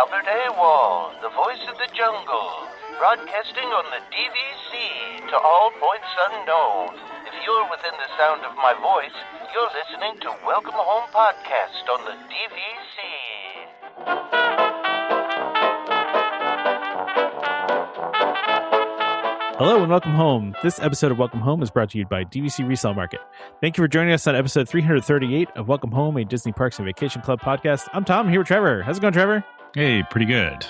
Albert Awol, the voice of the jungle, broadcasting on the DVC to all points unknown. If you're within the sound of my voice, you're listening to Welcome Home Podcast on the DVC. Hello and welcome home. This episode of Welcome Home is brought to you by DVC Resale Market. Thank you for joining us on episode 338 of Welcome Home, a Disney Parks and Vacation Club podcast. I'm Tom, here with Trevor. How's it going, Trevor? Hey, pretty good.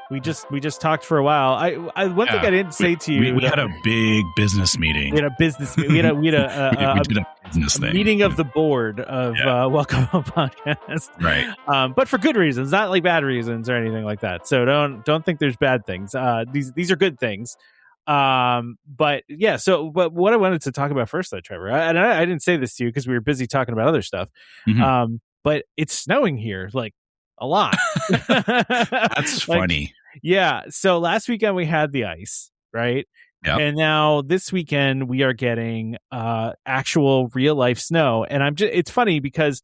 We just talked for a while. One thing I didn't say to you. We had a big business meeting. We had a business meeting. We had a business thing. Meeting of the board of Welcome Home Podcast. Right. But for good reasons, not like bad reasons or anything like that. So don't think there's bad things. These are good things. But what I wanted to talk about first though, Trevor, I didn't say this to you because we were busy talking about other stuff. Mm-hmm. But it's snowing here, like a lot. That's funny. Yeah. So last weekend we had the ice, right? Yep. And now this weekend we are getting actual real life snow. And it's funny because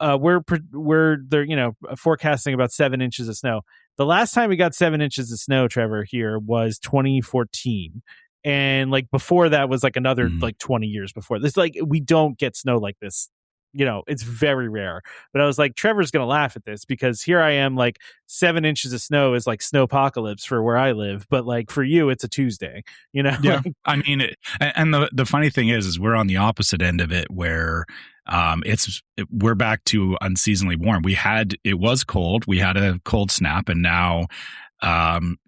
we're there, forecasting about 7 inches of snow. The last time we got 7 inches of snow, Trevor, here was 2014. And like before that was like another like 20 years before this. Like we don't get snow like this. It's very rare. But I was like, Trevor's going to laugh at this because here I am, like 7 inches of snow is like snowpocalypse for where I live. But like for you, it's a Tuesday, Yeah. I mean, and the funny thing is we're on the opposite end of it where we're back to unseasonably warm. It was cold. We had a cold snap and now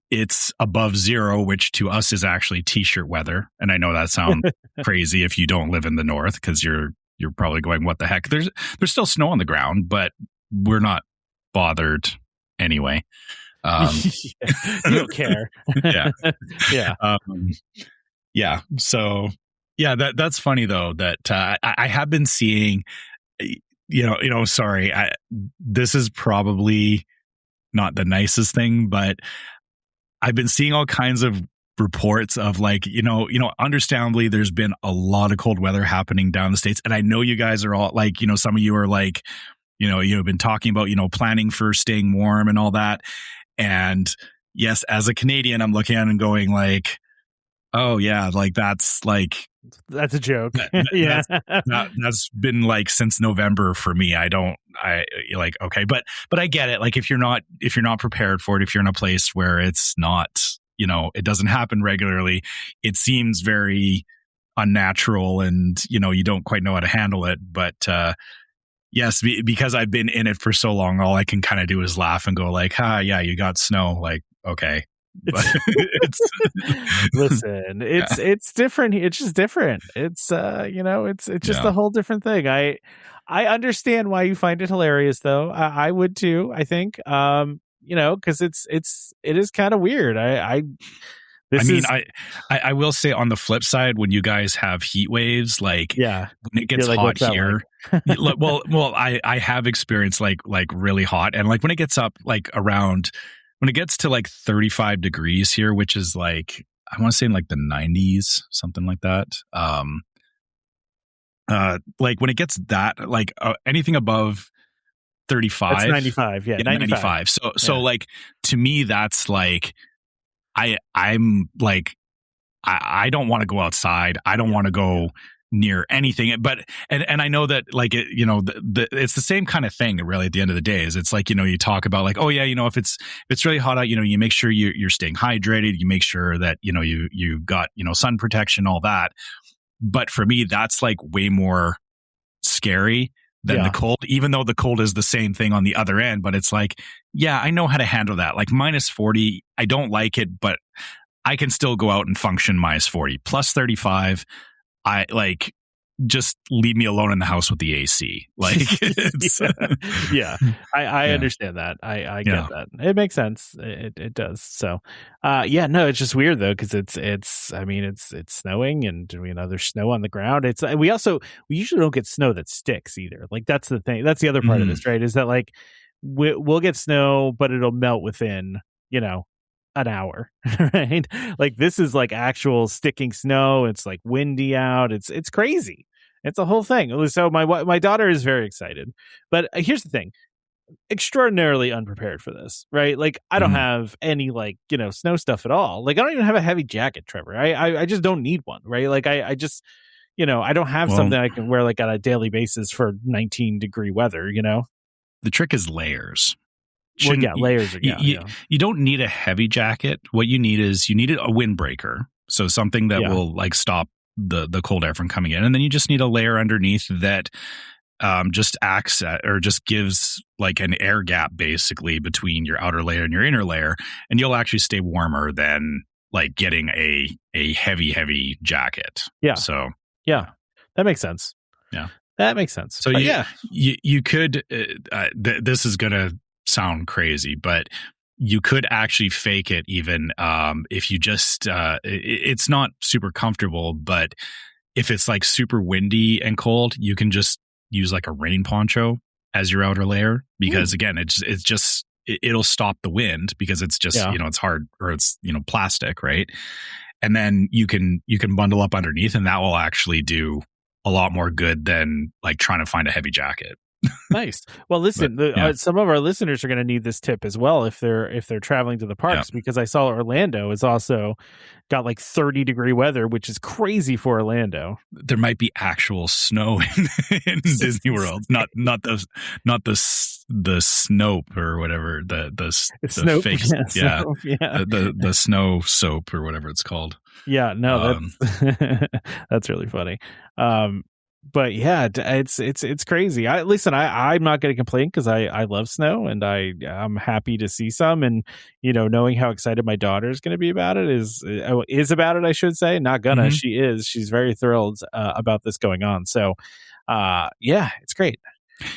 it's above zero, which to us is actually t-shirt weather. And I know that sounds crazy if you don't live in the north because you're probably going, what the heck? There's still snow on the ground, but we're not bothered anyway. You don't care. Yeah. Yeah. Yeah. So yeah, that's funny though, that I have been seeing, sorry, this is probably not the nicest thing, but I've been seeing all kinds of reports of like, understandably there's been a lot of cold weather happening down the States. And I know you guys are all like, some of you are like, you've been talking about, planning for staying warm and all that. And yes, as a Canadian, I'm looking at it and going like, oh yeah, like that's a joke. Yeah. That's been like since November for me. Okay. But I get it. Like if you're not prepared for it, if you're in a place where it's not, it doesn't happen regularly, it seems very unnatural and, you don't quite know how to handle it. But, yes, because I've been in it for so long, all I can kind of do is laugh and go like, yeah, you got snow. Like, okay. Listen, it's different. It's just different. It's it's just a whole different thing. I understand why you find it hilarious though. I would too, I think. Because it is kind of weird. I will say on the flip side, when you guys have heat waves, like when it gets hot here, like? well, I have experienced like really hot, and like when it gets up like around. When it gets to like 35 degrees here, which is like, I want to say in like the 90s, something like that. Like when it gets that, like anything above 35. That's 95. Yeah. 95. So like to me, that's like, I'm like, I don't want to go outside. I don't want to go near anything, but and I know that like it, it's the same kind of thing really at the end of the day is it's like, you talk about like, oh yeah, if it's really hot out, you make sure you're staying hydrated, you make sure that you got sun protection, all that. But for me, that's like way more scary than the cold, even though the cold is the same thing on the other end. But it's like, yeah, I know how to handle that. Like minus 40, I don't like it, but I can still go out and function minus 40. Plus 35, I like just leave me alone in the house with the AC. Like, I understand that. I get that. It makes sense. It does. So, no, it's just weird though because it's snowing and there's snow on the ground. We usually don't get snow that sticks either. Like that's the thing. That's the other part of this, right? Is that like we'll get snow, but it'll melt within an hour, right? Like this is like actual sticking snow. It's like windy out. It's crazy. It's a whole thing. So my daughter is very excited. But here's the thing. extraordinarily unprepared for this, right? Like I don't have any like, snow stuff at all. Like I don't even have a heavy jacket, Trevor. I just don't need one, right? Like I just, I don't have something I can wear like on a daily basis for 19-degree weather, The trick is layers. Layers. You don't need a heavy jacket. What you need is a windbreaker. So something that will like stop the cold air from coming in. And then you just need a layer underneath that just acts or just gives like an air gap basically between your outer layer and your inner layer. And you'll actually stay warmer than like getting a heavy jacket. Yeah. So yeah, that makes sense. Yeah, that makes sense. So you could, this is going to sound crazy, but you could actually fake it even if you just, it's not super comfortable, but if it's like super windy and cold, you can just use like a rain poncho as your outer layer because again, it'll stop the wind because it's just, it's hard or it's, plastic, right? And then you can bundle up underneath and that will actually do a lot more good than like trying to find a heavy jacket. Nice. Well, listen, some of our listeners are going to need this tip as well if they're traveling to the parks because I saw Orlando is also got like 30-degree weather, which is crazy for Orlando. There might be actual snow in Disney World, not the Snope or whatever the Snope, fake, the snow soap or whatever it's called. Yeah, no, that's really funny. But yeah, it's crazy. I'm not going to complain because I love snow and I'm happy to see some. And knowing how excited my daughter is going to be about it is about it. I should say, not gonna. She is. She's very thrilled about this going on. So, it's great.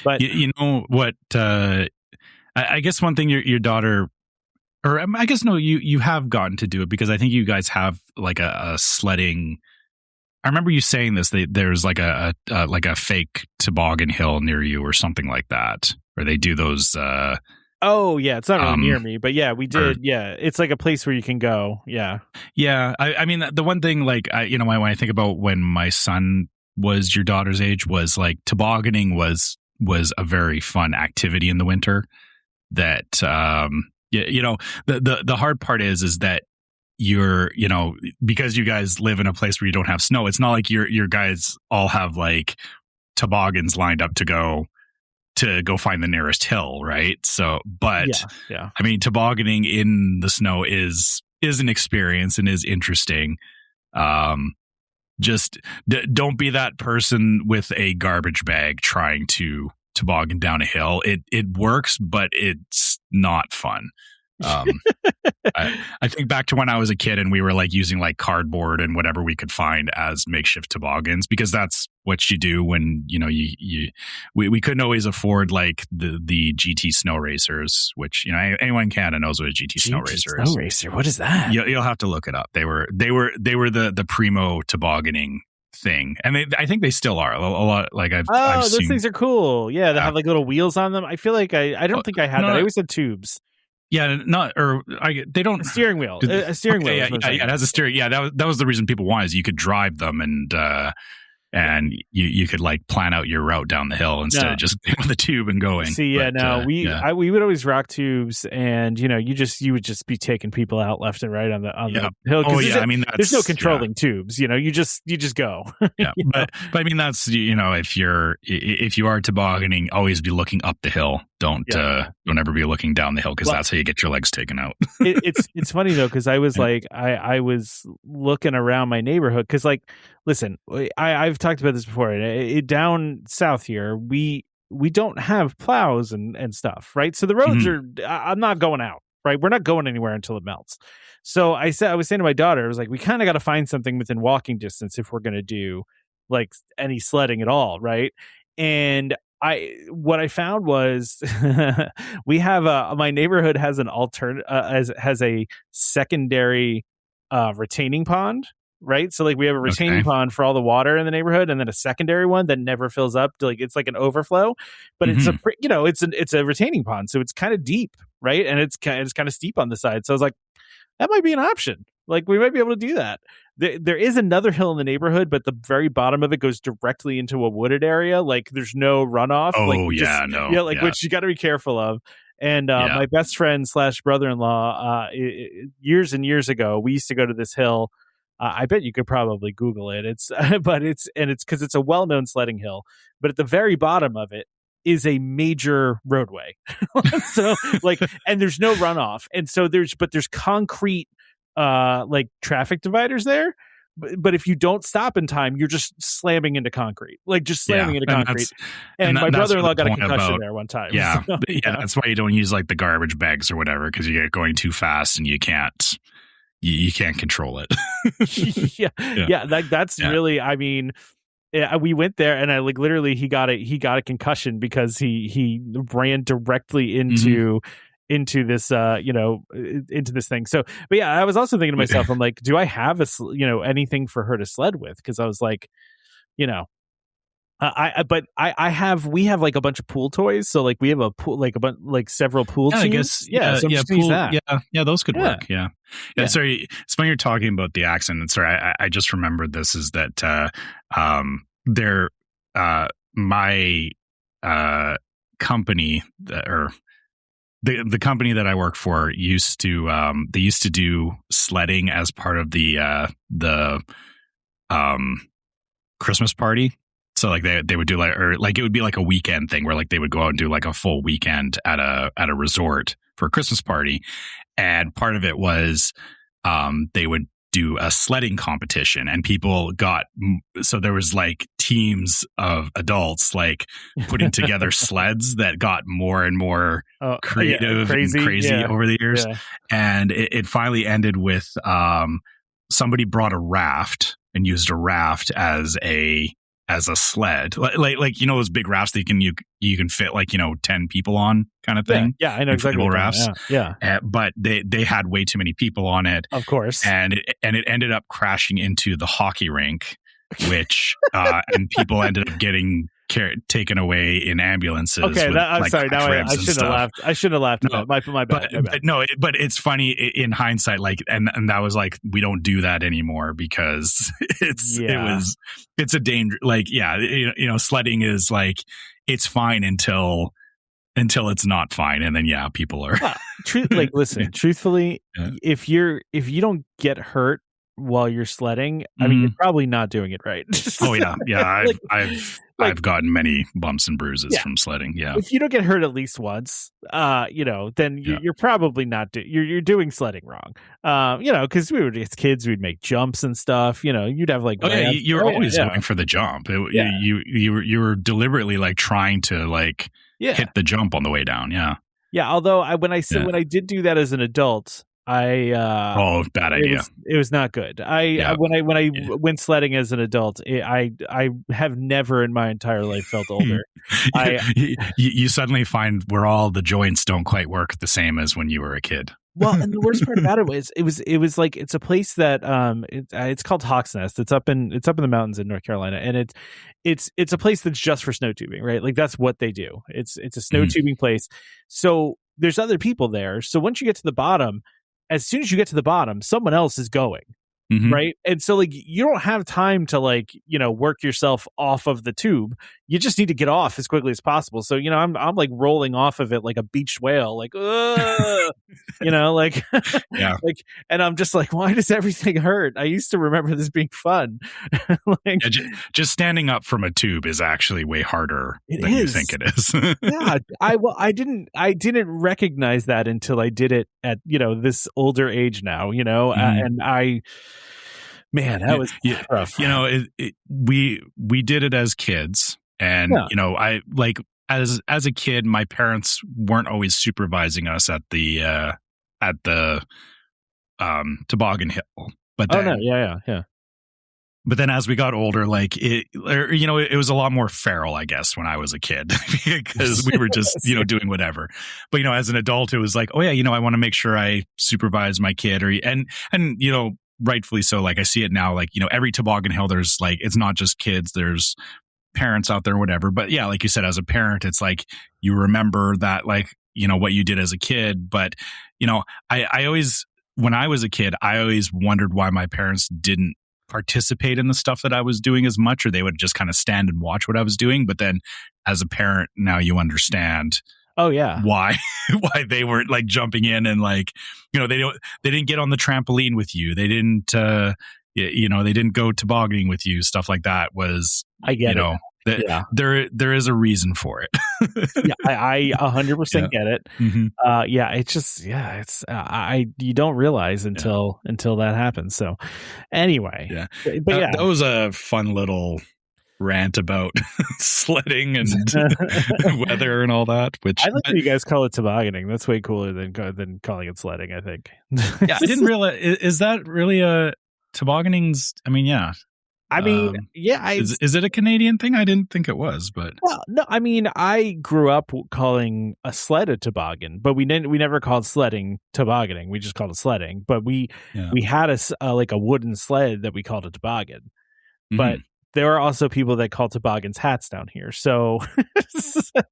But you know what? I guess one thing your daughter. Or I guess no, you have gotten to do it because I think you guys have like a sledding. I remember you saying this. There's like a fake toboggan hill near you or something like that, or they do those. Oh yeah, it's not really near me, but yeah, we did. It's like a place where you can go. Yeah. I mean, the one thing like when I think about when my son was your daughter's age was like tobogganing was a very fun activity in the winter. That the hard part is that you're because you guys live in a place where you don't have snow, it's not like your guys all have like toboggans lined up to go find the nearest hill, right? So but I mean tobogganing in the snow is an experience and is interesting. Just don't be that person with a garbage bag trying to toboggan down a hill. It works, but it's not fun. I think back to when I was a kid and we were like using like cardboard and whatever we could find as makeshift toboggans because that's what you do when we couldn't always afford like the GT snow racers, which anyone in Canada knows what a GT snow racer is. Snow racer, what is that? You'll have to look it up. They were the primo tobogganing thing, and I think they still are a lot. Like I've those seen, things are cool. Yeah, they have like little wheels on them. I feel like I don't think I had that. I always had tubes. Yeah, they don't steering wheel. A steering wheel. Yeah, it has a steering. Yeah, that was the reason people wanted is you could drive them and you could like plan out your route down the hill instead of just on the tube and going. See, we would always rock tubes, and you would just be taking people out left and right on the hill. Oh yeah, I mean there's no controlling tubes. You just go. Yeah, but I mean that's if you are tobogganing, always be looking up the hill. Don't ever be looking down the hill because that's how you get your legs taken out. It's funny though because I was like I was looking around my neighborhood because like listen I've talked about this before. Down south here we don't have plows and stuff, right? So the roads are I'm not going out, right? We're not going anywhere until it melts. So I was saying to my daughter, I was like, we kind of got to find something within walking distance if we're going to do like any sledding at all, right? And what I found was we have my neighborhood has an has a secondary retaining pond, right? So like we have a retaining pond for all the water in the neighborhood, and then a secondary one that never fills up. Like it's like an overflow, but it's it's a retaining pond, so it's kind of deep, right? And it's kind of steep on the side. So I was like, that might be an option. Like we might be able to do that. There is another hill in the neighborhood, but the very bottom of it goes directly into a wooded area. Like there's no runoff. Like Oh, you just, yeah, no. yeah, like yeah. which you got to be careful of. And Yeah. my best friend / brother-in-law, years and years ago, we used to go to this hill. I bet you could probably Google it. It's it's because it's a well-known sledding hill. But at the very bottom of it is a major roadway. So like, and there's no runoff, and so there's concrete like traffic dividers there. But if you don't stop in time, you're just slamming into concrete, like just slamming into concrete. And my brother-in-law got a concussion there one time. Yeah, so, yeah, that's why you don't use like the garbage bags or whatever, because you get going too fast and you can't control it. That's really, I mean, we went there and I like literally he got a concussion because he ran directly into this into this thing. So but yeah, I was also thinking to myself, I'm like, do I have anything for her to sled with? Because I was like, we have like a bunch of pool toys, so like we have a pool, like a bunch, like several pool teams. I guess so pool, that. those could work. Yeah. Sorry, it's when you're talking about the accident. Sorry, I just remembered this is that my company or the company that I work for used to do sledding as part of the Christmas party. So like they would do like it would be like a weekend thing where like they would go out and do like a full weekend at a resort for a Christmas party. And part of it was they would do a sledding competition, and people so there was like teams of adults like putting together sleds that got more and more creative and crazy over the years. Yeah. And it finally ended with somebody brought a raft and used a raft as a sled, like those big rafts that you can fit 10 people on kind of thing. Yeah, I know exactly. Rafts. Yeah. But they had way too many people on it, of course, and it ended up crashing into the hockey rink, which and people ended up getting taken away in ambulances. Okay, I'm sorry. Now I shouldn't have laughed. I shouldn't have laughed. No, my bad. But it's funny in hindsight. Like, and that was like, we don't do that anymore because it's a danger. Like, sledding is like, it's fine until it's not fine, and then people are. Listen, truthfully, if you don't get hurt while you're sledding, I mean, you're probably not doing it right. Oh yeah. I've gotten many bumps and bruises from sledding. Yeah. If you don't get hurt at least once, then you're probably not you're doing sledding wrong. Because we were just kids, we'd make jumps and stuff. You'd have like you're always going for the jump. You were deliberately like trying to like hit the jump on the way down. Yeah. Yeah. Although when I did do that as an adult, bad idea. It was not good. When I went sledding as an adult, I have never in my entire life felt older. You suddenly find where all the joints don't quite work the same as when you were a kid. Well, and the worst part about it was it was like it's a place that it's called Hawk's Nest. It's up in the mountains in North Carolina, and it's a place that's just for snow tubing, right? Like that's what they do. It's a snow tubing place. So there's other people there. So once you get to the bottom, as soon as you get to the bottom, someone else is going. Right. And so like you don't have time to work yourself off of the tube. You just need to get off as quickly as possible. So, I'm like rolling off of it like a beached whale, like, and I'm just like, why does everything hurt? I used to remember this being fun. Just standing up from a tube is actually way harder than you think it is. Yeah. I didn't recognize that until I did it at, this older age now, and man, that was rough. We did it as kids, and I like as a kid, my parents weren't always supervising us at the toboggan hill. But then, yeah. But then as we got older, like it was a lot more feral, I guess, when I was a kid because we were just, doing whatever. But, as an adult, it was like, oh yeah, I want to make sure I supervise my kid and rightfully so. Like I see it now, like, every toboggan hill, there's like, it's not just kids, there's parents out there, whatever. But yeah, like you said, as a parent, it's like, you remember that, like, what you did as a kid. But, I always, when I was a kid, I always wondered why my parents didn't participate in the stuff that I was doing as much, or they would just kind of stand and watch what I was doing. But then as a parent, now you understand Oh yeah. why they weren't like jumping in and like, they didn't get on the trampoline with you. They didn't, they didn't go tobogganing with you. Stuff like that was, I get it. Yeah. There is a reason for it. Yeah, I 100% get it. Mm-hmm. It's just, it's you don't realize until that happens. So anyway, but that was a fun little rant about sledding and weather and all that. Which I like that you guys call it tobogganing. That's way cooler than calling it sledding, I think. Yeah, I didn't realize. Is that really a tobogganing's? I mean, yeah. Is it a Canadian thing? I didn't think it was, but well, no. I mean, I grew up calling a sled a toboggan, but we never called sledding tobogganing. We just called it sledding. But we had a wooden sled that we called a toboggan. Mm-hmm. But there are also people that call toboggans hats down here. So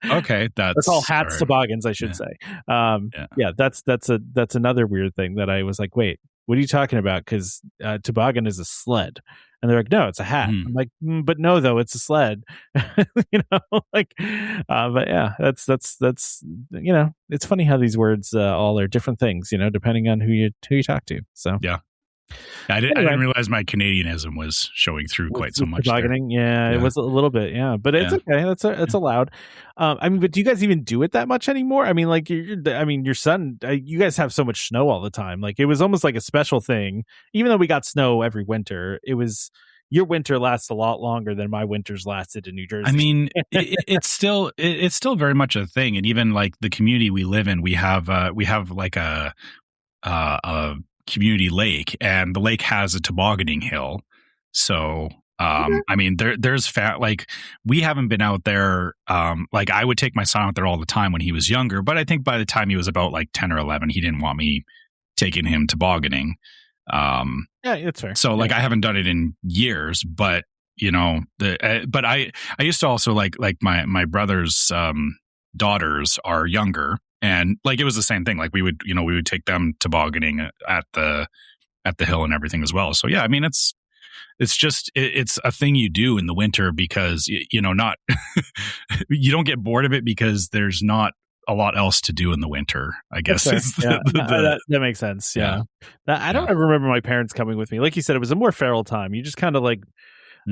okay, that's all hats toboggans, I should say. That's another weird thing that I was like, wait, what are you talking about? Because toboggan is a sled. And they're like, no, it's a hat. I'm like, but no, though, it's a sled. But yeah, that's it's funny how these words all are different things, depending on who you talk to. So yeah. I didn't realize my Canadianism was showing through quite so much. Tobogganing, it was a little bit, but it's okay. That's allowed. But do you guys even do it that much anymore? I mean, like, your son, you guys have so much snow all the time. Like, it was almost like a special thing. Even though we got snow every winter, your winter lasts a lot longer than my winters lasted in New Jersey. I mean, it's still very much a thing, and even like the community we live in, we have like a community lake, and the lake has a tobogganing hill. So I mean, there's like, we haven't been out there. Like, I would take my son out there all the time when he was younger, but I think by the time he was about like 10 or 11, he didn't want me taking him tobogganing. It's fair. So like, I haven't done it in years, but but I used to also like my brother's daughters are younger. And like, it was the same thing. Like, we would take them tobogganing at the hill and everything as well. So yeah, I mean, it's just it's a thing you do in the winter because not you don't get bored of it because there's not a lot else to do in the winter, I guess. That makes sense. Yeah. I don't ever remember my parents coming with me. Like you said, it was a more feral time. You just kind of like,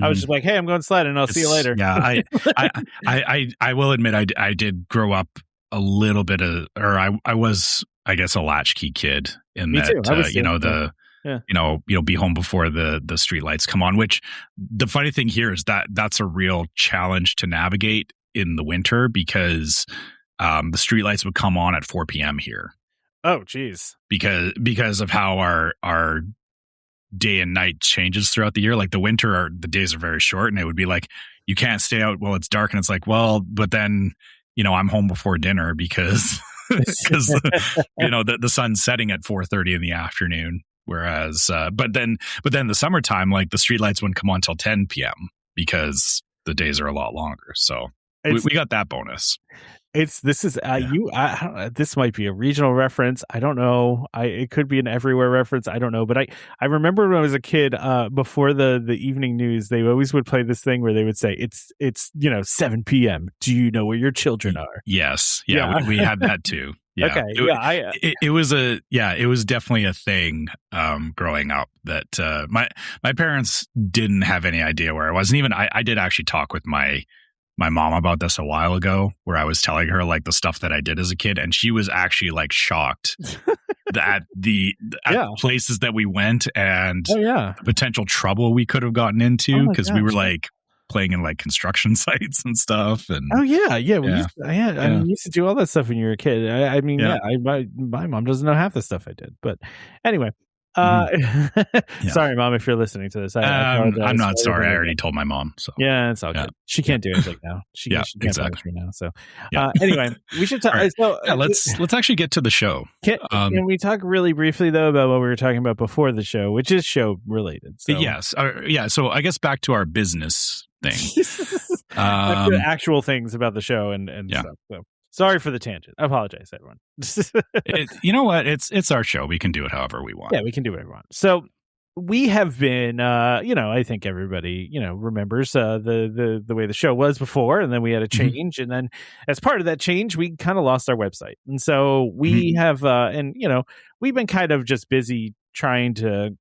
I was just like, hey, I'm going sledding. I'll see you later. Yeah. I will admit, I did grow up a little bit I was, I guess, a latchkey kid in Me that, too. Be home before the street lights come on, which the funny thing here is that's a real challenge to navigate in the winter because the street lights would come on at 4 p.m. here. Oh, geez. Because of how our day and night changes throughout the year. Like, the winter, the days are very short, and it would be like, you can't stay out while it's dark. And it's like, well, but then, I'm home before dinner because the sun's setting at 4:30 in the afternoon. Whereas, but then the summertime, like, the streetlights wouldn't come on till 10 p.m. because the days are a lot longer. So we got that bonus. This might be a regional reference. I don't know. It could be an everywhere reference. I don't know. But I remember when I was a kid, before the evening news, they always would play this thing where they would say, it's 7 p.m. Do you know where your children are? Yes. Yeah. We had that too. Yeah. Okay. It was definitely a thing growing up that my parents didn't have any idea where I was. And even I did actually talk with my mom about this a while ago, where I was telling her like the stuff that I did as a kid, and she was actually like shocked at the places that we went and the potential trouble we could have gotten into because we were like playing in like construction sites and stuff. And we used to do all that stuff when you were a kid. My mom doesn't know half the stuff I did, but anyway. Sorry, Mom, if you're listening to this. I'm not sorry. I already told my mom. So it's all good. She can't do anything now. She can't exactly now. So anyway, we should talk. Right. Let's actually get to the show. Can we talk really briefly though about what we were talking about before the show, which is show related? So. Yes. So I guess back to our business thing. Actual things about the show and stuff. So. Sorry for the tangent. I apologize, everyone. You know what? It's our show. We can do it however we want. Yeah, we can do whatever we want. So we have been, I think everybody, remembers the way the show was before, and then we had a change, and then as part of that change, we kind of lost our website, and so we have, we've been kind of just busy trying to,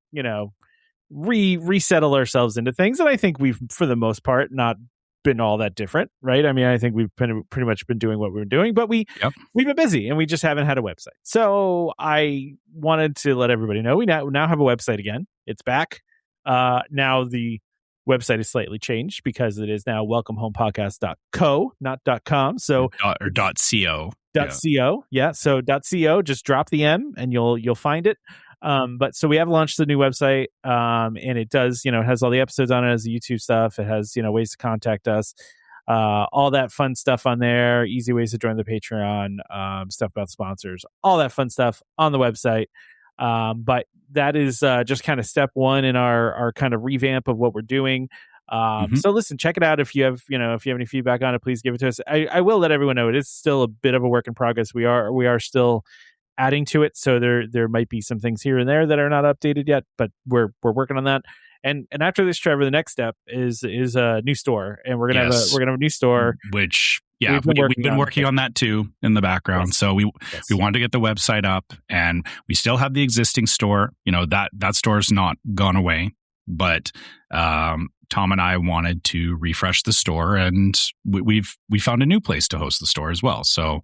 resettle ourselves into things, and I think we've, for the most part, not been all that different, right? I mean, I think we've pretty much been doing what we were doing, but we've been busy and we just haven't had a website. So I wanted to let everybody know we now have a website again. It's back. Now the website is slightly changed because it is now welcomehomepodcast.co, not .com. So or .co. .co. Yeah. So .co, just drop the M and you'll find it. But so we have launched the new website, and it does, it has all the episodes on it, it has the YouTube stuff, it has, ways to contact us, all that fun stuff on there, easy ways to join the Patreon, stuff about sponsors, all that fun stuff on the website. But that is just kind of step one in our kind of revamp of what we're doing. So listen, check it out. If you have any feedback on it, please give it to us. I will let everyone know it is still a bit of a work in progress. We are still adding to it, so there might be some things here and there that are not updated yet, but we're working on that. And after this, Trevor, the next step is a new store, and we're gonna have a new store. Which we've been working on that too in the background. Yes. So we wanted to get the website up, and we still have the existing store. That store's not gone away, but Tom and I wanted to refresh the store, and we found a new place to host the store as well. So.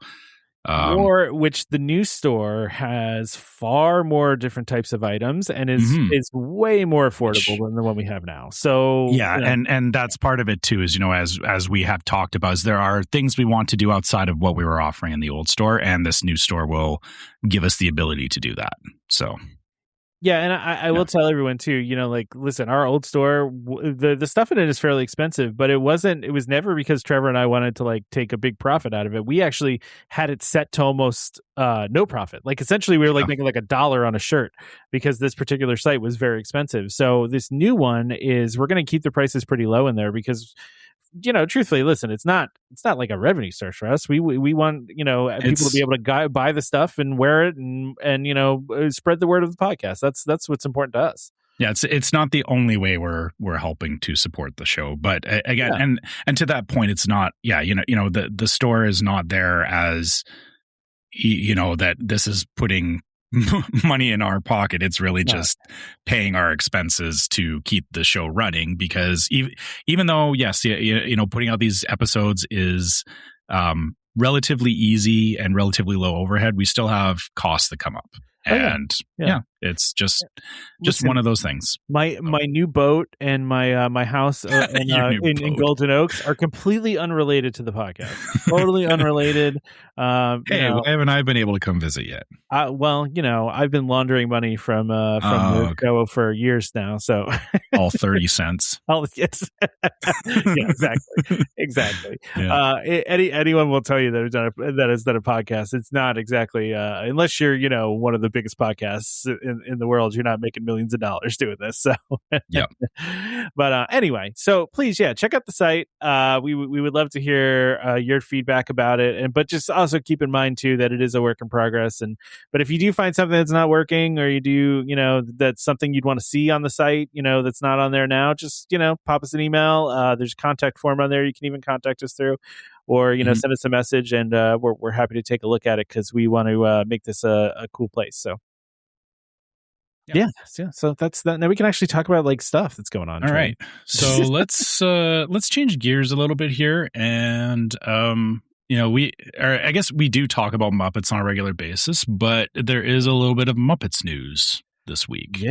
Which the new store has far more different types of items and is way more affordable than the one we have now. So and that's part of it too. Is as we have talked about, is there are things we want to do outside of what we were offering in the old store, and this new store will give us the ability to do that. So. Yeah, and I will tell everyone too, listen, our old store, the stuff in it is fairly expensive, but it was never because Trevor and I wanted to take a big profit out of it. We actually had it set to almost no profit. Essentially we were making $1 on a shirt because this particular site was very expensive. So this new one is, we're going to keep the prices pretty low in there because truthfully, listen, it's not like a revenue source for us. We want, people to be able to buy the stuff and wear it and spread the word of the podcast. That's what's important to us. Yeah, it's not the only way we're helping to support the show, but again, and to that point, it's not. Yeah, the store is not there as that this is putting money in our pocket. It's really just paying our expenses to keep the show running, because even though putting out these episodes is relatively easy and relatively low overhead, we still have costs that come up. And it's just one of those things. My new boat and my house in Golden Oaks are completely unrelated to the podcast. Totally unrelated. Why haven't I been able to come visit yet? I've been laundering money from the show for years now. So all 30 cents. Yes. Yeah, exactly. Yeah. Anyone will tell you that has done a podcast. It's not exactly unless you're one of the biggest podcasts in the world, you're not making millions of dollars doing this. So but anyway, so please check out the site. We would love to hear your feedback about it, but just also keep in mind too that it is a work in progress. But if you do find something that's not working, or you do that's something you'd want to see on the site that's not on there now, just pop us an email. There's a contact form on there you can even contact us through, or send us a message, and we're happy to take a look at it, because we want to make this a cool place. So so that's that. Now we can actually talk about stuff that's going on. All right, so let's change gears a little bit here, and I guess we do talk about Muppets on a regular basis, but there is a little bit of Muppets news this week.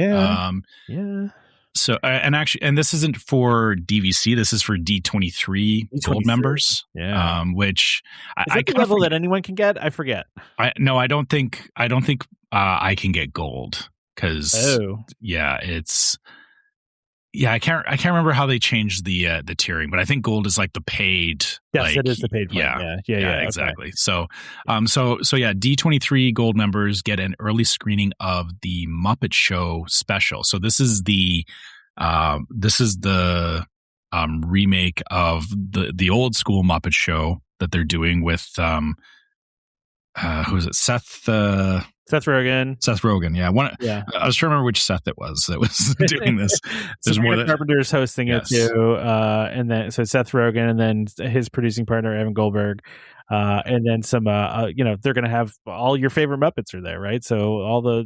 So, and this isn't for DVC. This is for D23 Gold members. Yeah. Which is that the level that anyone can get? I forget. I don't think I can get gold, because I can't remember how they changed the tiering, but I think gold is the paid. Yes, it is the paid plan. Yeah, exactly. Okay. So D23 Gold members get an early screening of the Muppet Show special. So this is the remake of the old school Muppet Show that they're doing with who's it? Seth Rogen. Seth Rogen, yeah. Yeah. I was trying to remember which Seth it was that was doing this. There's more that Carpenter's hosting it too, and then so Seth Rogen, and then his producing partner Evan Goldberg, and then some. They're going to have all your favorite Muppets are there, right? So all the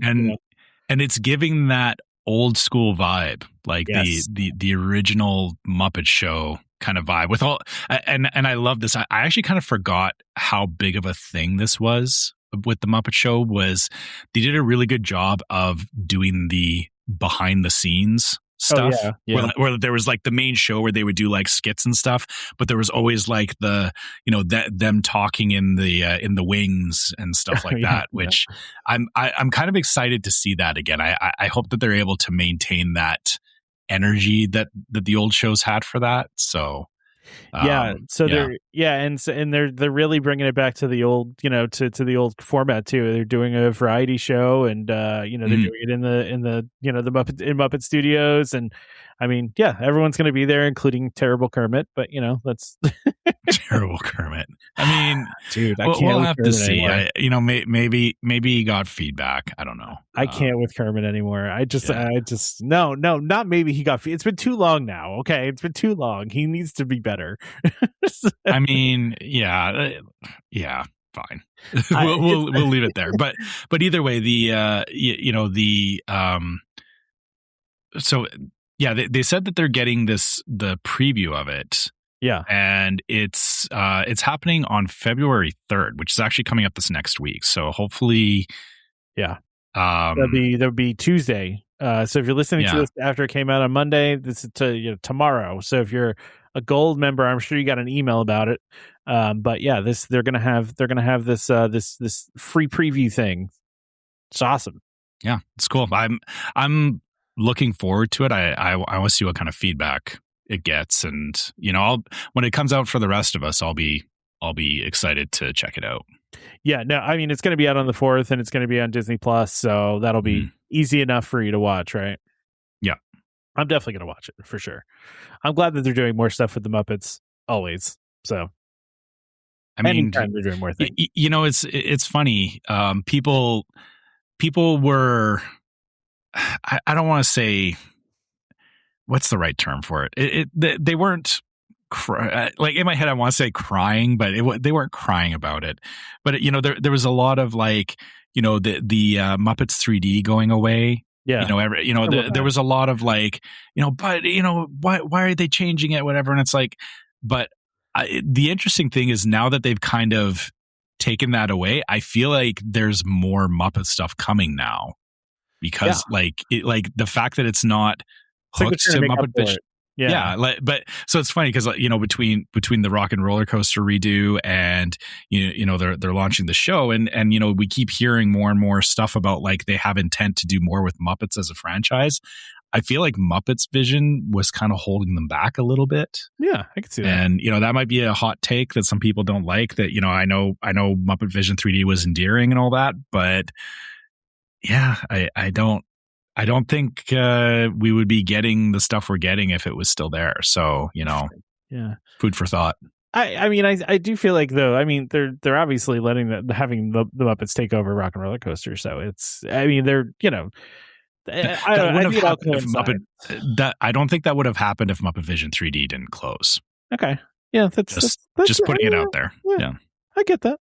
and it's giving that old school vibe, like the original Muppet Show kind of vibe with all. And I love this. I actually kind of forgot how big of a thing this was with the Muppet Show. Was they did a really good job of doing the behind the scenes stuff. Where there was like the main show where they would do like skits and stuff, but there was always like the them talking in the wings and stuff like that, which I'm kind of excited to see that again. I hope that they're able to maintain that energy that the old shows had for that. So they're they're really bringing it back to the old, to the old format too. They're doing a variety show, and they're doing it in the the Muppet Studios, and I mean, everyone's going to be there, including terrible Kermit. But that's terrible Kermit. I mean, dude, we'll have to see. Maybe he got feedback. I don't know. I can't with Kermit anymore. I just no, not maybe he got. It's been too long now. Okay, it's been too long. He needs to be better. I mean, fine. we'll leave it there. But either way, they said that they're getting the preview of it. Yeah. And it's happening on February 3rd, which is actually coming up this next week. So hopefully, that'll be Tuesday. So if you're listening to this after it came out on Monday, this is tomorrow. So if you're a gold member, I'm sure you got an email about it. But they're gonna have this this free preview thing. It's awesome. Yeah, it's cool. I'm looking forward to it. I want to see what kind of feedback it gets, and when it comes out for the rest of us, I'll be excited to check it out. Yeah, no, I mean, it's going to be out on the 4th, and it's going to be on Disney Plus, so that'll be easy enough for you to watch, right? Yeah, I'm definitely going to watch it for sure. I'm glad that they're doing more stuff with the Muppets always. So, I mean, anytime they're doing more things. It's funny. People were. I don't want to say. What's the right term for it? They weren't like in my head. I want to say crying, but they weren't crying about it. But there was a lot of like the Muppets 3D going away. Yeah, there was a lot of like but why are they changing it? Whatever, and it's like, but the interesting thing is now that they've kind of taken that away, I feel like there's more Muppet stuff coming now because like the fact that it's not hooked to Muppet Vision. But so it's funny because between the Rock and Roller Coaster redo and they're launching the show and we keep hearing more and more stuff about like they have intent to do more with Muppets as a franchise. I feel like Muppets Vision was kind of holding them back a little bit. Yeah, I can see that. And that might be a hot take that some people don't like. That I know Muppet Vision 3D was endearing and all that, but yeah, I don't think we would be getting the stuff we're getting if it was still there. So, food for thought. I mean, I do feel like though, I mean, they're obviously having the Muppets take over Rock and Roller Coaster. So it's, I mean, they're, I don't think that would have happened if Muppet Vision 3D didn't close. Okay. Yeah. That's just putting it out there. Yeah. I get that.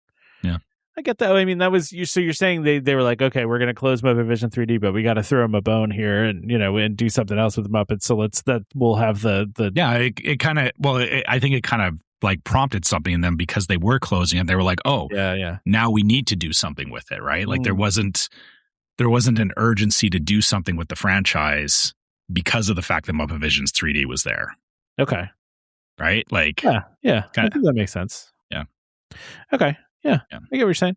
Yeah. I get that. I mean, that was you. So you're saying they were like, okay, we're going to close Muppet Vision 3D, but we got to throw them a bone here and and do something else with the Muppets. So we'll have the it kind of I think it kind of like prompted something in them because they were closing it. They were like, oh yeah, now we need to do something with it, right? Like there wasn't an urgency to do something with the franchise because of the fact that Muppet Vision's 3D was there. Okay, right? Like yeah, I think that makes sense. Yeah. Okay. Yeah, I get what you're saying.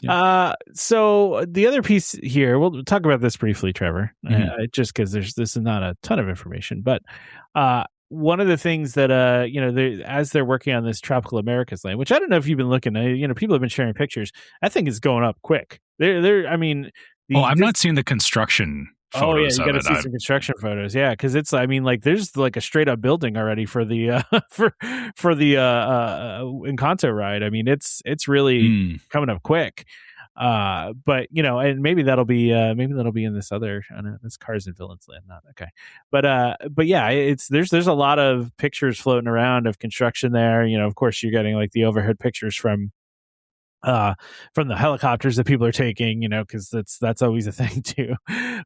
Yeah. So the other piece here, we'll talk about this briefly, Trevor, just because this is not a ton of information. But one of the things that as they're working on this Tropical Americas land, which I don't know if you've been looking, people have been sharing pictures. I think it's going up quick. I'm not seeing the construction Oh yeah, photos you of got to it. see some construction photos. Yeah, because it's, I mean, like there's like a straight up building already for the for the Encanto ride. I mean, it's really coming up quick. But you know, and maybe that'll be in this other, I don't know, this Cars and Villains Land, not okay. But yeah, it's there's a lot of pictures floating around of construction there. You know, of course you're getting like the overhead pictures from the helicopters that people are taking, you know, because that's always a thing too.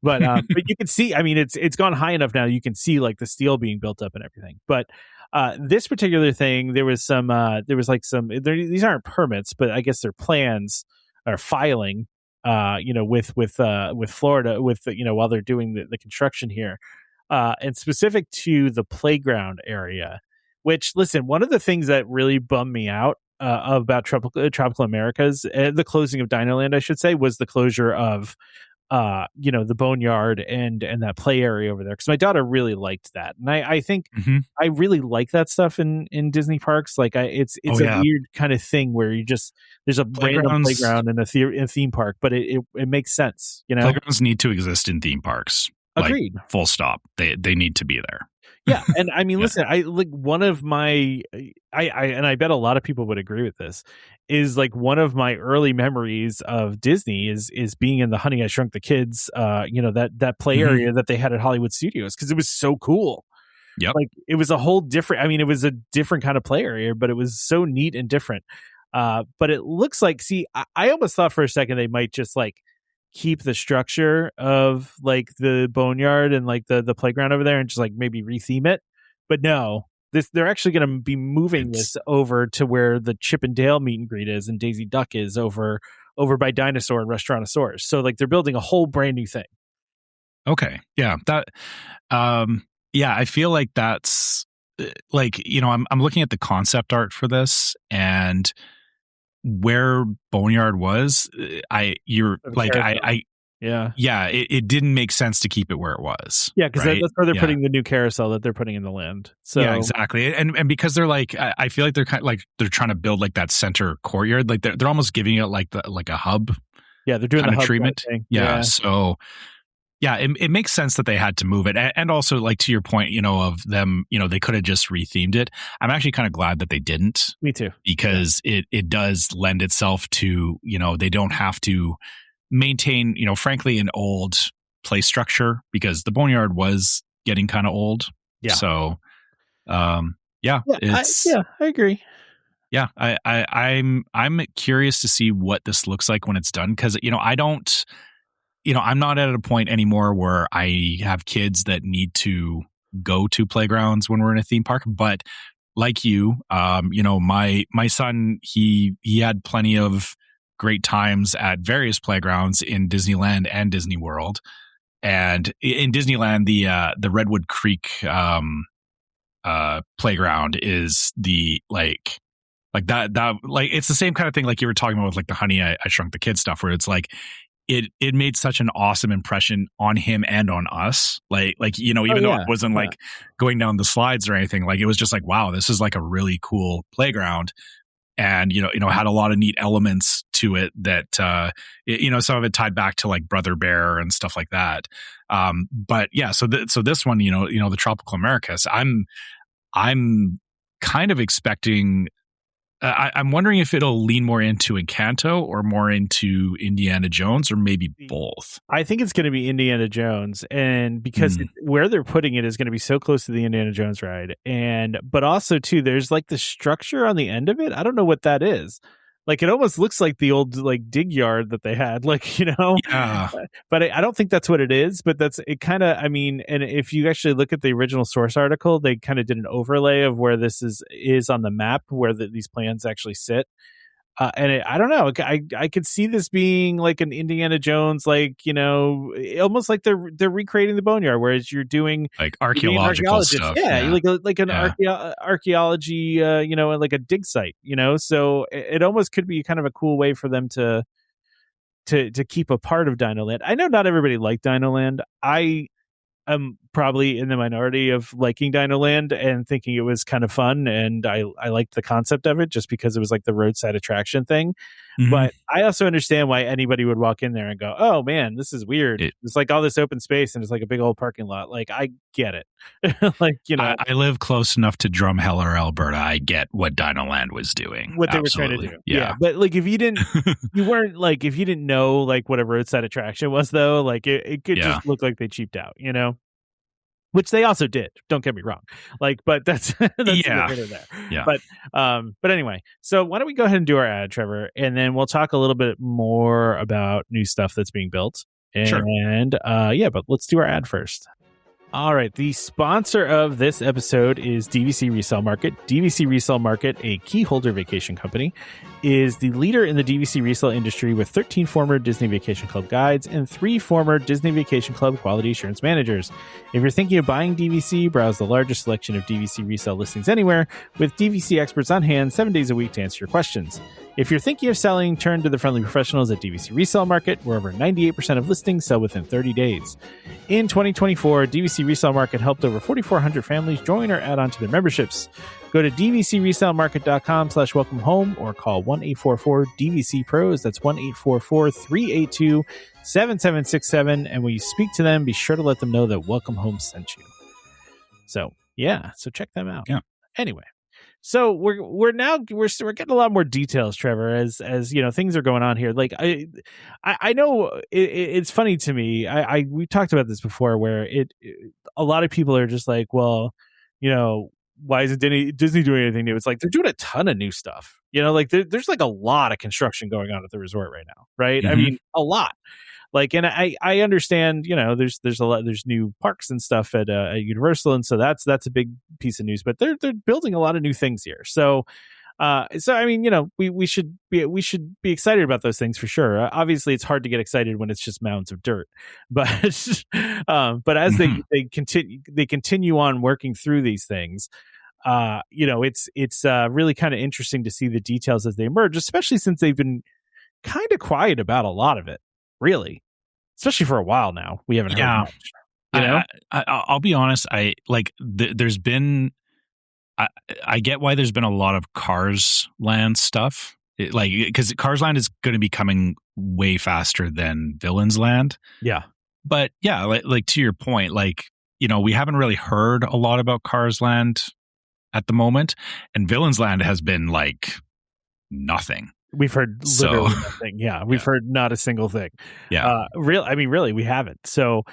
But you can see, I mean, it's gone high enough now you can see like the steel being built up and everything. But this particular thing, there was like some, these aren't permits, but I guess they're plans or filing, you know, with Florida, with you know, while they're doing the construction here, and specific to the playground area. Which, listen, one of the things that really bummed me out about Tropical Americas, the closing of Dinoland, I should say, was the closure of you know, the boneyard and that play area over there, because my daughter really liked that, and I think I really like that stuff in Disney parks. Like it's a weird kind of thing where you just, there's a random playground in a theme park, but it makes sense, you know. Playgrounds need to exist in theme parks. Agreed. Like, full stop. They need to be there. Yeah, and I mean, listen, I like one of my, I bet a lot of people would agree with this, is like one of my early memories of Disney is being in the Honey I Shrunk the Kids, you know, that play area that they had at Hollywood Studios, because it was so cool. Yep. Like it was a whole different, I mean, it was a different kind of play area, but it was so neat and different. But it looks like, see, I almost thought for a second they might just like keep the structure of like the boneyard and like the playground over there and just like maybe retheme it. But no, they're actually going to be moving this over to where the Chip and Dale meet and greet is and Daisy Duck is over by Dinosaur and Restaurantosaurus. So like they're building a whole brand new thing. Okay. Yeah. That yeah, I feel like that's like, you know, I'm looking at the concept art for this, and where Boneyard was, it didn't make sense to keep it where it was. Yeah, because that's where they're putting the new carousel that they're putting in the land. So yeah, exactly. And because they're like, I feel like they're kind of like they're trying to build like that center courtyard, like they're almost giving it like a hub. Yeah, they're doing kind the of hub treatment. Thing. Yeah, so. Yeah, it makes sense that they had to move it. And also, like, to your point, you know, of them, you know, they could have just rethemed it. I'm actually kind of glad that they didn't. Me too. Because it does lend itself to, you know, they don't have to maintain, you know, frankly, an old play structure, because the boneyard was getting kind of old. Yeah. So, I agree. Yeah, I'm curious to see what this looks like when it's done, because, you know, I'm not at a point anymore where I have kids that need to go to playgrounds when we're in a theme park. But like you know, my son, he had plenty of great times at various playgrounds in Disneyland and Disney World. And in Disneyland, the Redwood Creek playground is the like that like, it's the same kind of thing like you were talking about with like the Honey I Shrunk the Kids stuff, where it's like it made such an awesome impression on him and on us. Like, you know, even though it wasn't like going down the slides or anything, like it was just like, wow, this is like a really cool playground. And, you know, had a lot of neat elements to it that, you know, some of it tied back to like Brother Bear and stuff like that. But yeah, so this one, you know, the Tropical Americas, I'm kind of expecting, I'm wondering if it'll lean more into Encanto or more into Indiana Jones, or maybe both. I think it's going to be Indiana Jones, and because where they're putting it is going to be so close to the Indiana Jones ride, but also too, there's like the structure on the end of it. I don't know what that is. Like it almost looks like the old like dig yard that they had, like, you know. Yeah. But I don't think that's what it is. But that's it. Kind of. I mean, and if you actually look at the original source article, they kind of did an overlay of where this is on the map, where these plans actually sit. And I don't know. I could see this being like an Indiana Jones, like, you know, almost like they're recreating the boneyard, whereas you're doing like archaeological stuff. Yeah, like an archaeology, you know, like a dig site, you know. So it almost could be kind of a cool way for them to keep a part of Dinoland. I know not everybody liked Dinoland. I am probably in the minority of liking Dino Land and thinking it was kind of fun, and I liked the concept of it just because it was like the roadside attraction thing. Mhm. But I also understand why anybody would walk in there and go, "Oh man, this is weird." It's like all this open space and it's like a big old parking lot. Like, I get it. Like, I live close enough to Drumheller, Alberta. I get what Dino Land was doing. what they Absolutely. were trying to do. Yeah. But like, if you didn't know like what a roadside attraction was, though, like it could just look like they cheaped out, which they also did. Don't get me wrong. Like, but that's neither there. Yeah. But anyway, so why don't we go ahead and do our ad, Trevor, and then we'll talk a little bit more about new stuff that's being built. Sure. And but let's do our ad first. All right. The sponsor of this episode is DVC Resale Market. DVC Resale Market, a key holder vacation company, is the leader in the DVC resale industry with 13 former Disney Vacation Club guides and 3 former Disney Vacation Club quality assurance managers. If you're thinking of buying DVC, browse the largest selection of DVC resale listings anywhere with DVC experts on hand 7 days a week to answer your questions. If you're thinking of selling, turn to the friendly professionals at DVC Resale Market, where over 98% of listings sell within 30 days. In 2024, DVC Resale Market helped over 4,400 families join or add on to their memberships. Go to dvcresalemarket.com/welcome home or call 1-844-DVC-PROS. That's 1-844-382-7767. And when you speak to them, be sure to let them know that Welcome Home sent you. So check them out. Yeah. Anyway. So we're getting a lot more details, Trevor, as things are going on here. Like I know it's funny to me. We talked about this before, where a lot of people are just like, well, why isn't Disney doing anything new? It's like they're doing a ton of new stuff. Like there's like a lot of construction going on at the resort right now, right? Mm-hmm. I mean, a lot. Like, and I understand, there's a lot, there's new parks and stuff at Universal, and so that's a big piece of news. But they're building a lot of new things here. So I mean, we should be excited about those things for sure. Obviously, it's hard to get excited when it's just mounds of dirt, but but as they continue on working through these things, it's really kind of interesting to see the details as they emerge, especially since they've been kind of quiet about a lot of it. Really, especially for a while now, we haven't heard much. I'll be honest. There's been. I get why there's been a lot of Cars Land stuff. Because Cars Land is going to be coming way faster than Villains Land. Yeah, but yeah, like to your point, we haven't really heard a lot about Cars Land at the moment, and Villains Land has been like nothing. We've heard literally nothing. Yeah, we've heard not a single thing. Yeah, really, we haven't. So,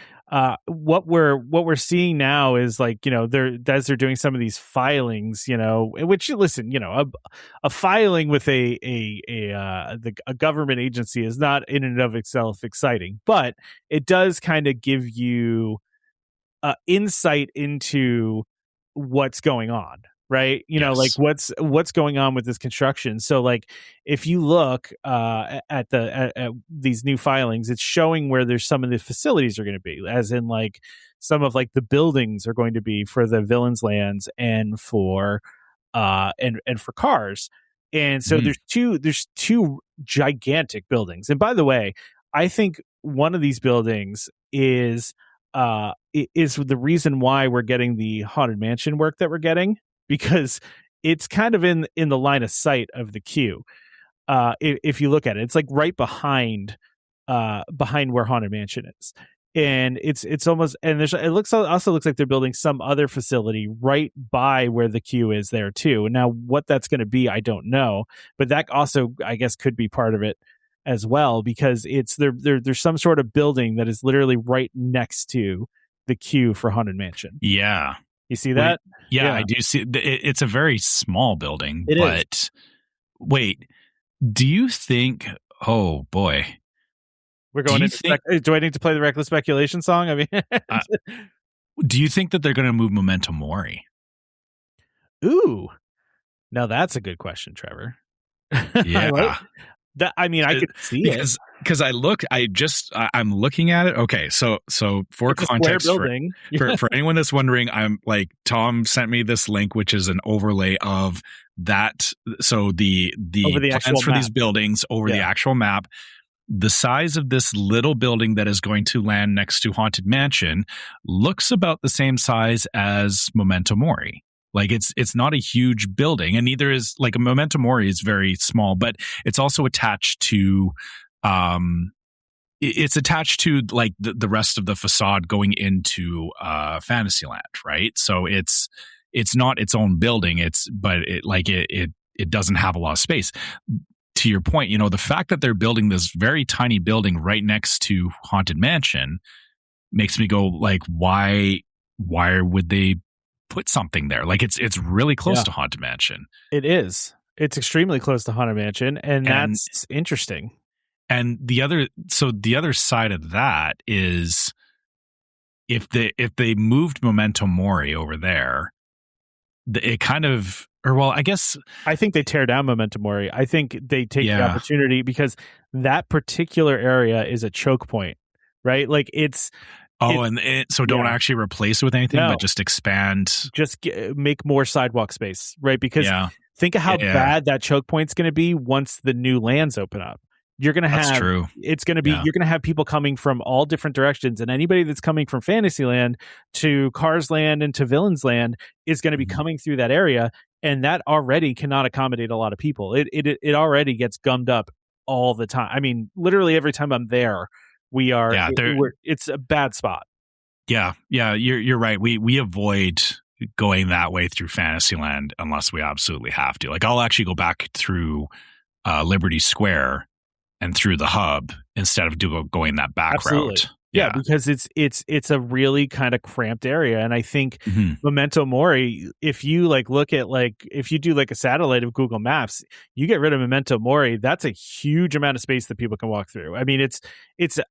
what we're seeing now is like, they're doing some of these filings, which, listen, a filing with a government agency is not in and of itself exciting, but it does kind of give you insight into what's going on. Right. Like what's going on with this construction. So like, if you look at these new filings, it's showing where there's some of the facilities are going to be, as in like some of like the buildings are going to be for the Villains Lands and for for Cars. And so there's two gigantic buildings. And by the way, I think one of these buildings is the reason why we're getting the Haunted Mansion work that we're getting, because it's kind of in the line of sight of the queue. If you look at it, it's like right behind where Haunted Mansion is, and it's almost, and it also looks like they're building some other facility right by where the queue is there too. Now, what that's going to be, I don't know, but that also, I guess, could be part of it as well, because there's some sort of building that is literally right next to the queue for Haunted Mansion. Yeah. You see that? Yeah, I do see. It's a very small building. It but is. Wait, do you think? Oh boy, we're going into. Do I need to play the Reckless Speculation song? I mean, do you think that they're going to move Memento Mori? Ooh, now that's a good question, Trevor. Yeah. I could see it. Because I'm looking at it. Okay, so for it's context, building. for anyone that's wondering, I'm like, Tom sent me this link, which is an overlay of that. So the plans for these buildings over the actual map. the size of this little building that is going to land next to Haunted Mansion looks about the same size as Memento Mori. Like it's not a huge building, and neither is like a Memento Mori is very small, but it's also attached to it's attached to like the rest of the facade going into Fantasyland, right? So it's not its own building, but it doesn't have a lot of space. To your point, you know, the fact that they're building this very tiny building right next to Haunted Mansion makes me go like, why would they put something there? Like it's really close to Haunted Mansion. It is. It's extremely close to Haunted Mansion, and that's interesting. And the other side of that is if they moved Memento Mori over there, it kind of, or well, I guess I think they tear down Memento Mori. I think they take the opportunity because that particular area is a choke point, right? Like it's. So don't actually replace it with anything, but just expand. Just make more sidewalk space, right? Because think of how bad that choke point's going to be once the new lands open up. You're going to have. That's true. It's going to be. You're going to have people coming from all different directions, and anybody that's coming from Fantasyland to Cars Land and to Villains Land is going to be coming through that area, and that already cannot accommodate a lot of people. It already gets gummed up all the time. I mean, literally every time I'm there. We are. It's a bad spot. Yeah. You're right. We avoid going that way through Fantasyland unless we absolutely have to. Like I'll actually go back through Liberty Square and through the hub instead of going that back route. Yeah, because it's a really kind of cramped area, and I think Memento Mori, if you look at if you do a satellite of Google Maps, you get rid of Memento Mori, that's a huge amount of space that people can walk through. I mean, it's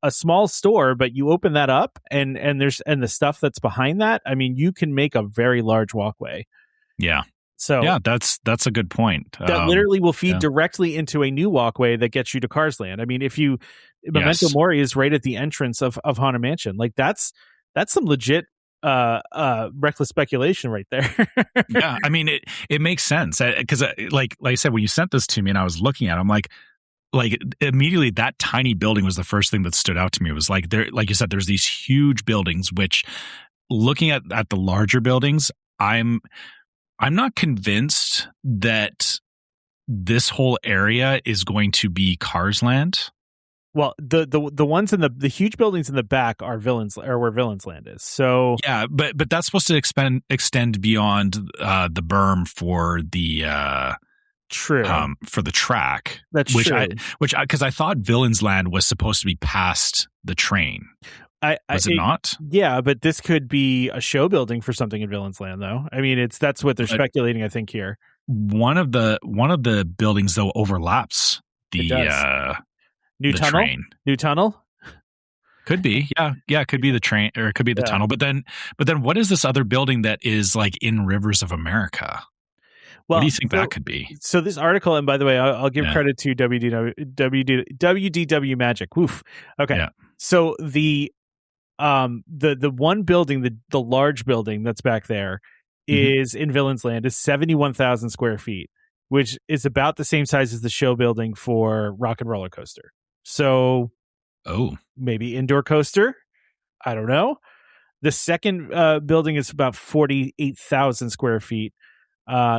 a small store, but you open that up, and the stuff that's behind that, I mean, you can make a very large walkway. Yeah. So yeah, that's a good point. That literally will feed directly into a new walkway that gets you to Cars Land. I mean, Memento Mori is right at the entrance of Haunted Mansion. Like that's some legit reckless speculation right there. Yeah, I mean it makes sense because like I said, when you sent this to me and I was looking at it, I'm like immediately that tiny building was the first thing that stood out to me. It was like there, like you said, there's these huge buildings, which looking at the larger buildings, I'm not convinced that this whole area is going to be Cars Land. Well, the ones in the huge buildings in the back are Villains, or where Villains Land is. So yeah, but that's supposed to extend beyond the berm for the for the track. That's true. Because I thought Villains Land was supposed to be past the train. Was it not? Yeah, but this could be a show building for something in Villains Land, though. I mean, that's what they're speculating, I think, here. One of the buildings though overlaps the new the tunnel. Train. New tunnel could be, yeah. It could be the train, or it could be the tunnel. But then, what is this other building that is like in Rivers of America? Well, what do you think that could be? So this article, and by the way, I'll give credit to WDW Magic. Woof. Okay, so the one building, the large building that's back there is in Villains Land, is 71,000 square feet, which is about the same size as the show building for Rock and Roller Coaster. So, maybe indoor coaster. I don't know. The second building is about 48,000 square feet.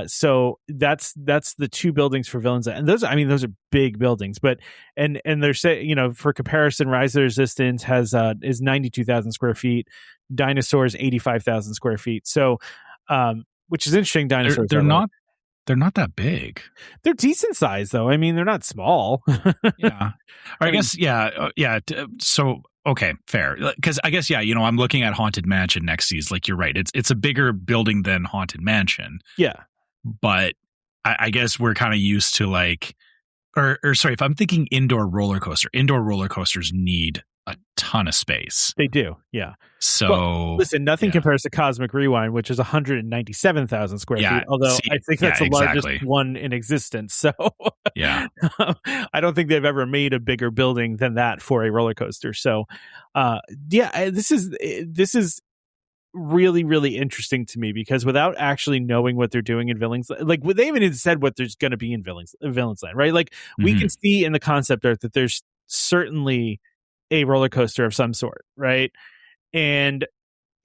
So that's the two buildings for Villains Land. And those are big buildings, but and they're saying, for comparison, Rise of the Resistance is 92,000 square feet. Dinosaurs 85,000 square feet. So, which is interesting. Dinosaurs they're not that big. They're decent size though. I mean, they're not small. Yeah. I guess. Yeah. So, okay, fair. Because I guess, I'm looking at Haunted Mansion next to these. Like, you're right. It's a bigger building than Haunted Mansion. Yeah. But I guess we're kind of used to or sorry, if I'm thinking indoor roller coasters need a ton of space. They do. Yeah. So listen, nothing compares to Cosmic Rewind, which is 197,000 square feet. Although I think that's the largest one in existence. So yeah, I don't think they've ever made a bigger building than that for a roller coaster. So this is really, really interesting to me, because without actually knowing what they're doing in Villains, like they haven't even said what there's going to be in Villains Land, right? Like we can see in the concept art that there's certainly a roller coaster of some sort, right? And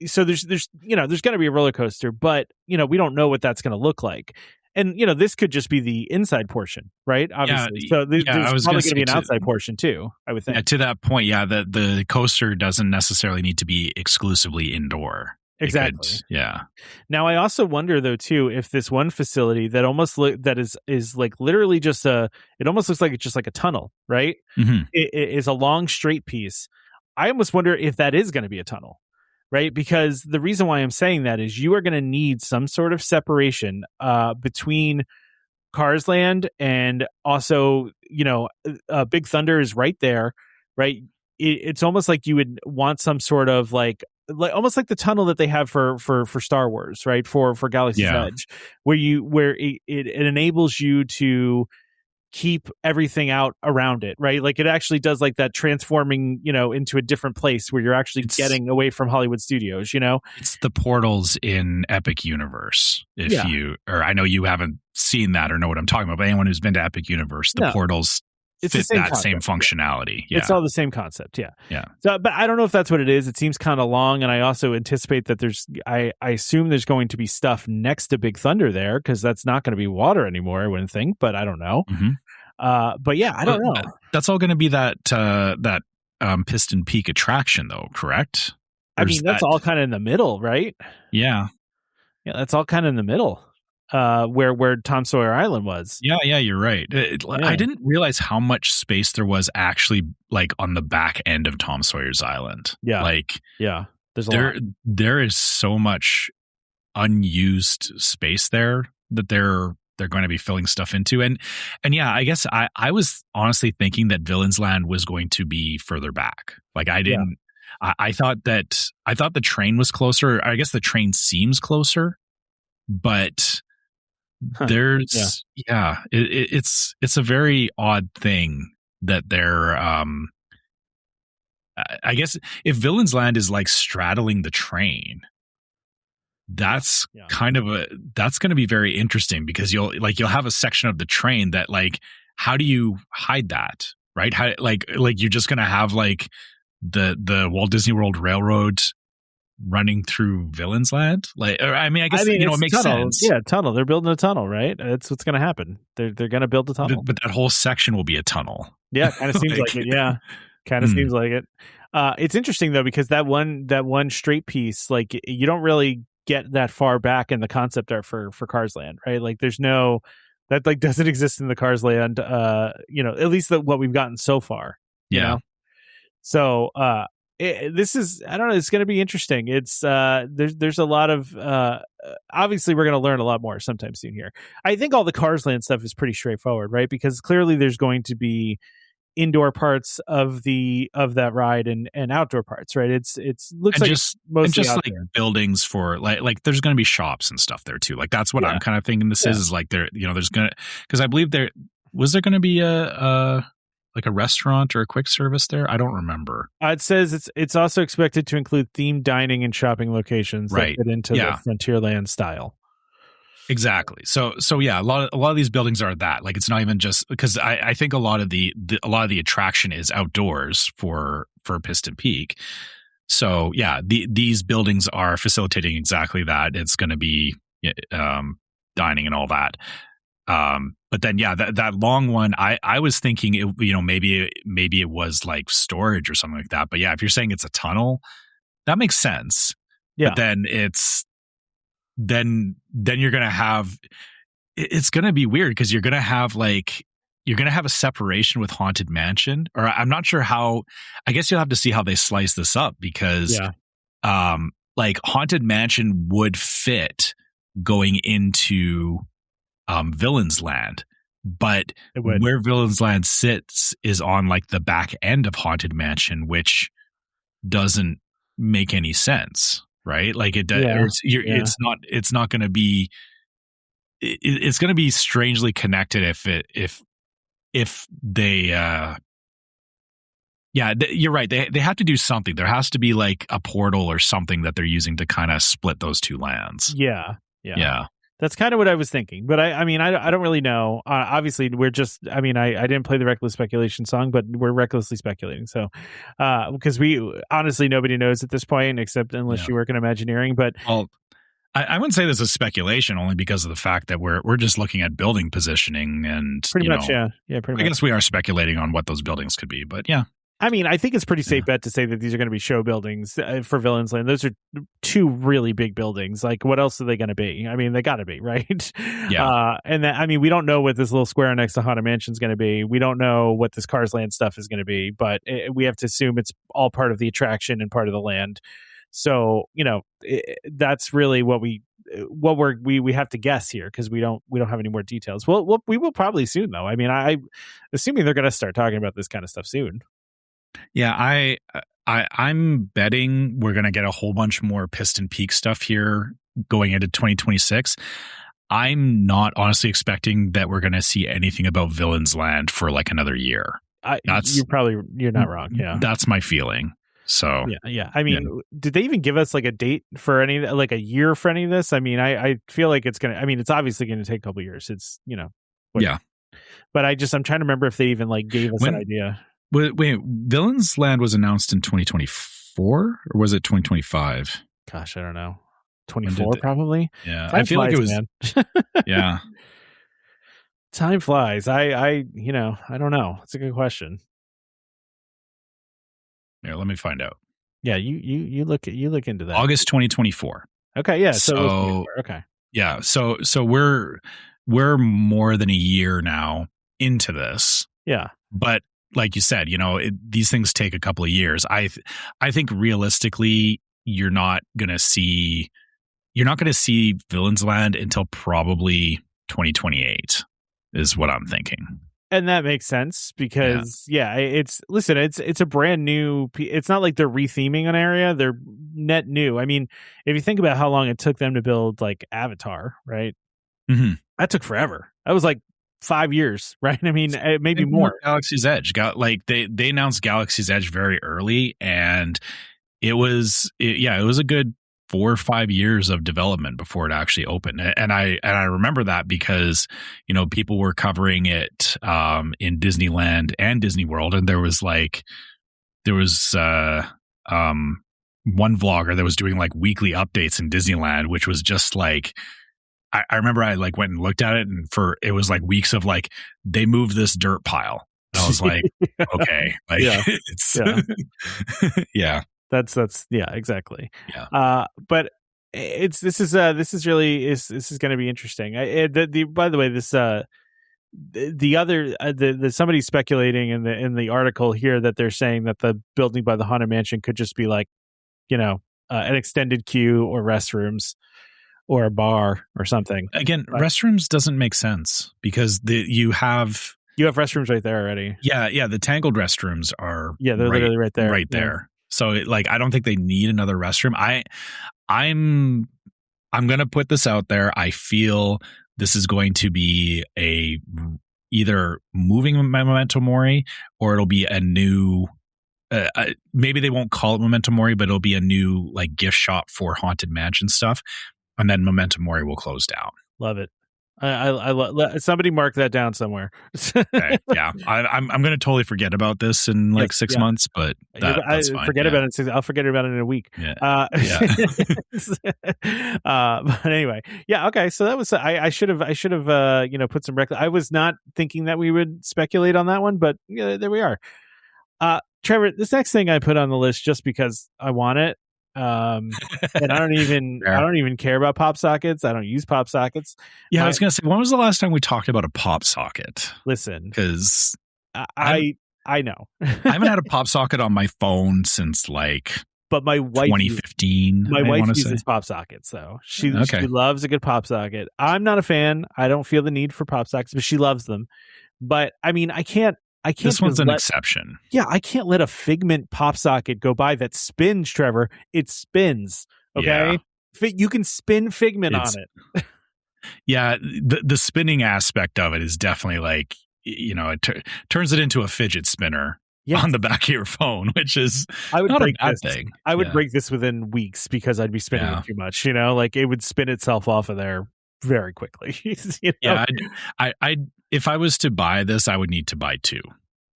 so there's going to be a roller coaster, but we don't know what that's going to look like. And this could just be the inside portion, right? Obviously. So there's probably going to be an outside portion too, I would think. Yeah, to that point, the coaster doesn't necessarily need to be exclusively indoor. Exactly. Yeah. Now I also wonder though too if this one facility that almost that is like literally just it almost looks like it's just like a tunnel, right? Mm-hmm. It is a long straight piece. I almost wonder if that is going to be a tunnel, right? Because the reason why I'm saying that is you are going to need some sort of separation between Cars Land and also Big Thunder is right there, right? It's almost like you would want some sort of like almost like the tunnel that they have for Star Wars, right? For Galaxy's Edge, where it enables you to keep everything out around it, right? Like it actually does like that transforming, into a different place where you're actually getting away from Hollywood studios, It's the portals in Epic Universe. I know you haven't seen that or know what I'm talking about, but anyone who's been to Epic Universe, the portals fit that same functionality. Yeah. It's all the same concept. Yeah. Yeah. So, but I don't know if that's what it is. It seems kind of long. And I also anticipate that I assume there's going to be stuff next to Big Thunder there because that's not going to be water anymore, I wouldn't think, but I don't know. Mm-hmm. But yeah, I don't know. That's all going to be that Piston Peak attraction though, correct? That's all kind of in the middle, right? Yeah. Yeah. That's all kind of in the middle. Where Tom Sawyer Island was. Yeah, you're right. I didn't realize how much space there was actually like on the back end of Tom Sawyer's Island. Yeah. There's a lot. There is so much unused space there that they're going to be filling stuff into. And yeah, I guess I was honestly thinking that Villains Land was going to be further back. Like I didn't I thought the train was closer. I guess the train seems closer, but it's a very odd thing that they're I guess if Villains Land is like straddling the train, that's kind of that's going to be very interesting because you'll have a section of the train that like, how do you hide that, right? How like you're just going to have like the Walt Disney World Railroad running through Villains Land? Like, I guess it makes sense. Yeah, tunnel. They're building a tunnel, right? That's what's going to happen. They're going to build a tunnel. But that whole section will be a tunnel. Yeah, kind of seems like it. Yeah, kind of seems like it. It's interesting though because that one straight piece, like you don't really get that far back in the concept art for Cars Land, right? Like there's no that like doesn't exist in the Cars Land. At least what we've gotten so far. You know? So this is, I don't know, it's going to be interesting. It's there's a lot of obviously we're going to learn a lot more sometime soon here. I think all the Cars Land stuff is pretty straightforward, right? Because clearly there's going to be indoor parts of that ride and outdoor parts, right? It's looks like just mostly like there. Buildings for like there's going to be shops and stuff there too. Like that's what I'm kind of thinking this is like there, there's going to, because I believe there going to be a like a restaurant or a quick service there? I don't remember. It says it's also expected to include themed dining and shopping locations that fit into the Frontierland style. Exactly. So yeah, a lot of these buildings are that. Like it's not even just because I think a lot of the attraction is outdoors for Piston Peak. So yeah, these buildings are facilitating exactly that. It's going to be dining and all that. But then, that long one, I was thinking, maybe it was like storage or something like that. But yeah, if you're saying it's a tunnel, that makes sense. Yeah. But then then you're going to have, it's going to be weird because you're going to have a separation with Haunted Mansion, or I'm not sure how, I guess you'll have to see how they slice this up because, like Haunted Mansion would fit going into Villains Land, but where Villains Land sits is on like the back end of Haunted Mansion, which doesn't make any sense, right? Like it does. It's not going to be. It's going to be strangely connected if they. You're right. They have to do something. There has to be like a portal or something that they're using to kind of split those two lands. Yeah. That's kind of what I was thinking, but I mean, I don't really know. Obviously, we're just. I mean, I didn't play the reckless speculation song, but we're recklessly speculating. So, because we honestly nobody knows at this point, except unless you work in Imagineering. But I wouldn't say this is speculation, only because of the fact that we're just looking at building positioning and pretty much, yeah, pretty much. I guess we are speculating on what those buildings could be, but yeah. I mean, I think it's pretty safe bet to say that these are going to be show buildings for Villains Land. Those are two really big buildings. Like, what else are they going to be? I mean, they got to be, right? Yeah. And I mean, we don't know what this little square next to Haunted Mansion is going to be. We don't know what this Cars Land stuff is going to be, but we have to assume it's all part of the attraction and part of the land. So, that's really what we have to guess here, because we don't have any more details. Well, we will probably soon, though. I mean, I'm assuming they're going to start talking about this kind of stuff soon. Yeah, I'm betting we're going to get a whole bunch more Piston Peak stuff here going into 2026. I'm not honestly expecting that we're going to see anything about Villains Land for like another year. You're not wrong. Yeah, that's my feeling. So yeah. I mean, did they even give us like a date for any, like a year for any of this? I mean, I feel like it's gonna. I mean, it's obviously going to take a couple years. It's yeah. But I'm trying to remember if they even like gave us an idea. Wait, Villains Land was announced in 2024 or was it 2025? Gosh, I don't know. 24 probably. Yeah, I feel like it was. Man. Yeah, time flies. I don't know. It's a good question. Yeah, let me find out. Yeah, you look into that. August 2024. Okay, yeah. So okay. Yeah, so we're more than a year now into this. Yeah, but like you said, these things take a couple of years. I think realistically, you're not gonna see Villains Land until probably 2028 is what I'm thinking. And that makes sense because it's a brand new. It's not like they're retheming an area; they're net new. I mean, if you think about how long it took them to build like Avatar, right? Mm-hmm. That took forever. That was like 5 years, right? I mean, maybe more. Galaxy's Edge they announced Galaxy's Edge very early, and it was a good 4 or 5 years of development before it actually opened. And I remember that because people were covering it in Disneyland and Disney World, and there was one vlogger that was doing like weekly updates in Disneyland, which was just like. I remember I like went and looked at it, and it was like weeks of like they moved this dirt pile. And I was like, okay, like it's yeah. That's exactly. Yeah. But this is going to be interesting. By the way, this the other somebody's speculating in the article here that they're saying that the building by the Haunted Mansion could just be like, an extended queue or restrooms. Or a bar or something. Again, restrooms doesn't make sense because you have restrooms right there already. Yeah. The Tangled restrooms are they're literally right there. Right there. So I don't think they need another restroom. I'm gonna put this out there. I feel this is going to be either moving Memento Mori or it'll be a new. Maybe they won't call it Memento Mori, but it'll be a new like gift shop for Haunted Mansion stuff. And then Memento Mori will close down. Love it. I somebody mark that down somewhere. Okay, yeah, I'm going to totally forget about this in like 6 months, but that's fine. Forget about it. I'll forget about it in a week. Yeah. But anyway, yeah. Okay, so that was I should have put some. I was not thinking that we would speculate on that one, but there we are. Trevor, this next thing I put on the list just because I want it. And I don't even care about PopSockets. I don't use PopSockets. Yeah, I was gonna say, when was the last time we talked about a PopSocket? Listen, because I know I haven't had a PopSocket on my phone since but my wife 2015. My wife uses PopSockets, though. She loves a good PopSocket. I'm not a fan. I don't feel the need for PopSockets, but she loves them. But I mean, I can't. This one's an exception. Yeah, I can't let a Figment PopSocket go by that spins, Trevor. It spins. Okay, you can spin Figment on it. Yeah, the spinning aspect of it is definitely like it turns it into a fidget spinner on the back of your phone, which is not a bad thing. I would break this within weeks because I'd be spinning it too much. Like it would spin itself off of there very quickly. You know? Yeah, I if I was to buy this, I would need to buy two.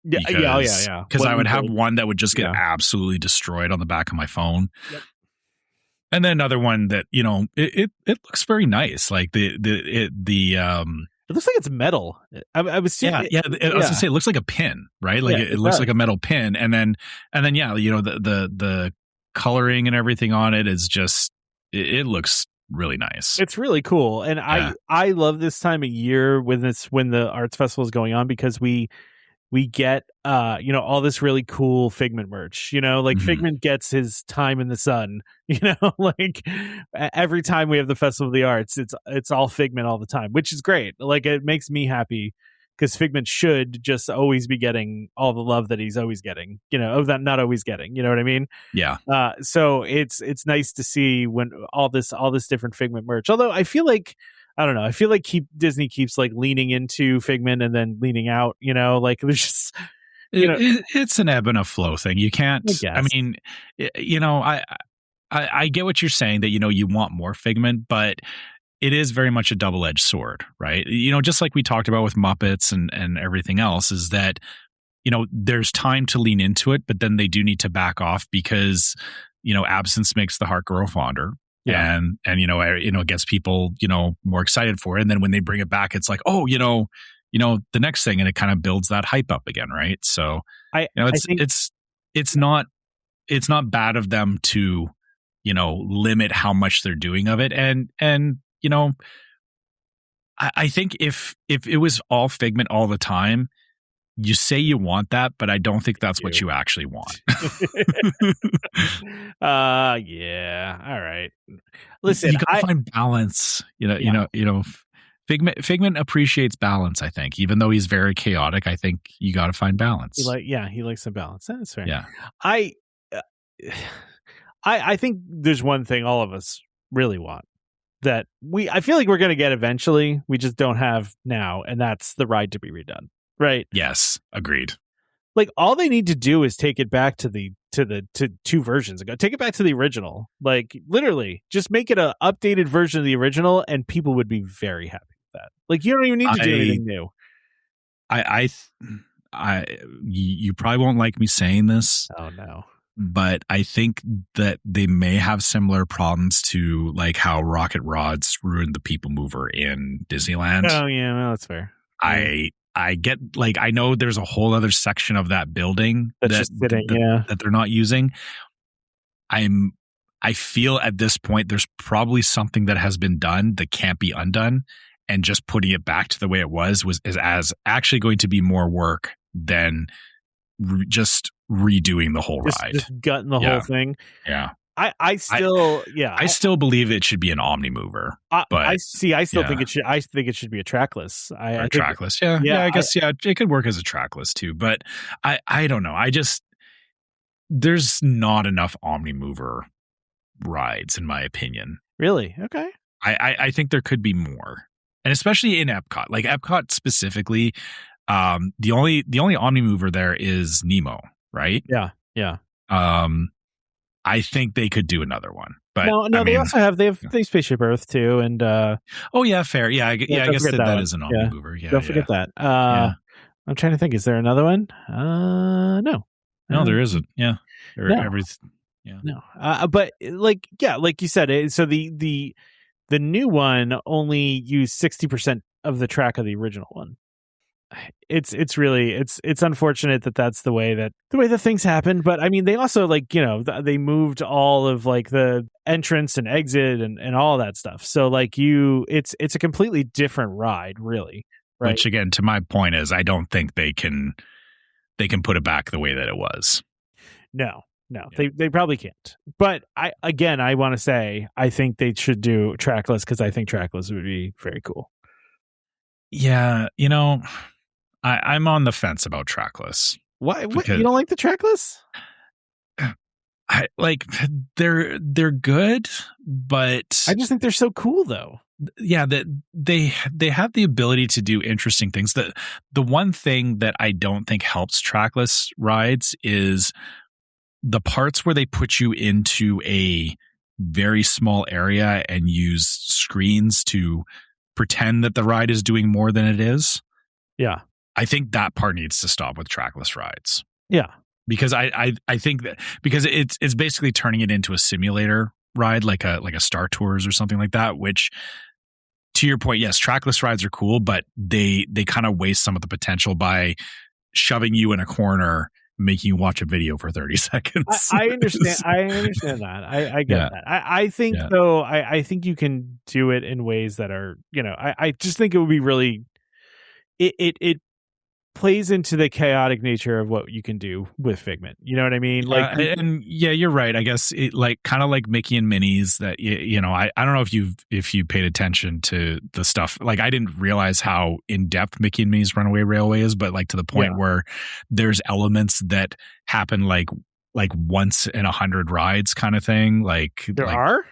Yeah, yeah. Because I would have would- one that would just get yeah. absolutely destroyed on the back of my phone. Yep. And then another one that, you know, it looks very nice. Like the It looks like it's metal. I was seeing, I was gonna say it looks like a pin, right? Like Yeah, it looks does. like a metal pin. And then yeah, you know, the coloring and everything on it is just it looks really nice. It's really cool, and Yeah. I love this time of year when the arts festival is going on, because we get you know, all this really cool Figment merch. You know, like Mhm. Figment gets his time in the sun. You know, like every time we have the Festival of the Arts, it's all Figment all the time, which is great. Like it makes me happy, because Figment should just always be getting all the love that he's always getting. You know, that not always getting. You know what I mean? Yeah. So it's nice to see when all this different Figment merch. Although I feel like, I don't know, I feel like Disney keeps like leaning into Figment and then leaning out. You know, like there's just, you know, It's an ebb and a flow thing. You can't. I guess. I mean, you know, I get what you're saying, that, you know, you want more Figment, but it is very much a double-edged sword, right? You know, just like we talked about with Muppets and everything else, is that, you know, there's time to lean into it, but then they do need to back off, because, you know, absence makes the heart grow fonder. Yeah. And you know, it gets people, you know, more excited for it. And then when they bring it back, it's like, oh, you know, the next thing, and it kind of builds that hype up again, right? So, I think it's not bad of them to, you know, limit how much they're doing of it. And you know, I think if it was all Figment all the time, you say you want that, but I don't think that's what you actually want. Yeah. All right. Listen, you gotta find balance. You know, Figment appreciates balance, I think. Even though he's very chaotic, I think you gotta find balance. he likes the balance. That's fair. Yeah. I think there's one thing all of us really want, that I feel like we're going to get eventually. We just don't have now, and that's the ride to be redone. Right? Yes, agreed. Like all they need to do is take it back to two versions ago. Take it back to the original. Like literally, just make it an updated version of the original, and people would be very happy with that. Like you don't even need to do anything new. You probably won't like me saying this. Oh no. But I think that they may have similar problems to like how Rocket Rods ruined the People Mover in Disneyland. Oh yeah, well, that's fair. I get, like, I know there's a whole other section of that building that they're not using. I feel at this point there's probably something that has been done that can't be undone, and just putting it back to the way it is as actually going to be more work than just redoing the whole ride. Just gutting the whole thing. Yeah. I still believe it should be an Omnimover. But I still think it should. I think it should be a trackless. Trackless. I guess it could work as a trackless too. But I don't know. There's not enough Omnimover rides, in my opinion. Really? Okay. I think there could be more, and especially in Epcot. Like Epcot specifically, the only Omnimover there is Nemo, right? Yeah. I think they could do another one, but they also have Spaceship Earth too, and oh yeah, fair, yeah, I guess that is an Omnimover. Yeah, don't forget that. I'm trying to think. Is there another one? No, there isn't. Yeah, no. But like you said, so the new one only used 60% of the track of the original one. It's really unfortunate that's the way that things happen. But I mean, they also they moved all of like the entrance and exit and all that stuff. So like it's a completely different ride, really. Right? Which again, to my point is, I don't think they can put it back the way that it was. No, they probably can't. But I want to say I think they should do trackless, because I think trackless would be very cool. Yeah, I'm on the fence about trackless. Why? What, you don't like the trackless? They're good, but I just think they're so cool, though. Yeah, that they have the ability to do interesting things. The one thing that I don't think helps trackless rides is the parts where they put you into a very small area and use screens to pretend that the ride is doing more than it is. Yeah. I think that part needs to stop with trackless rides. Yeah. Because I think that because it's basically turning it into a simulator ride, like a Star Tours or something like that, which, to your point, yes, trackless rides are cool, but they kind of waste some of the potential by shoving you in a corner, making you watch a video for 30 seconds. I understand. I understand that. I get that. I think though, I think you can do it in ways that are, I just think it would be really, it plays into the chaotic nature of what you can do with Figment. You know what I mean? Like, and yeah, you're right. I guess it kind of like Mickey and Minnie's that, I don't know if you paid attention to the stuff. Like, I didn't realize how in depth Mickey and Minnie's Runaway Railway is, but like to the point where there's elements that happen like once in 100 rides kind of thing. Like there are.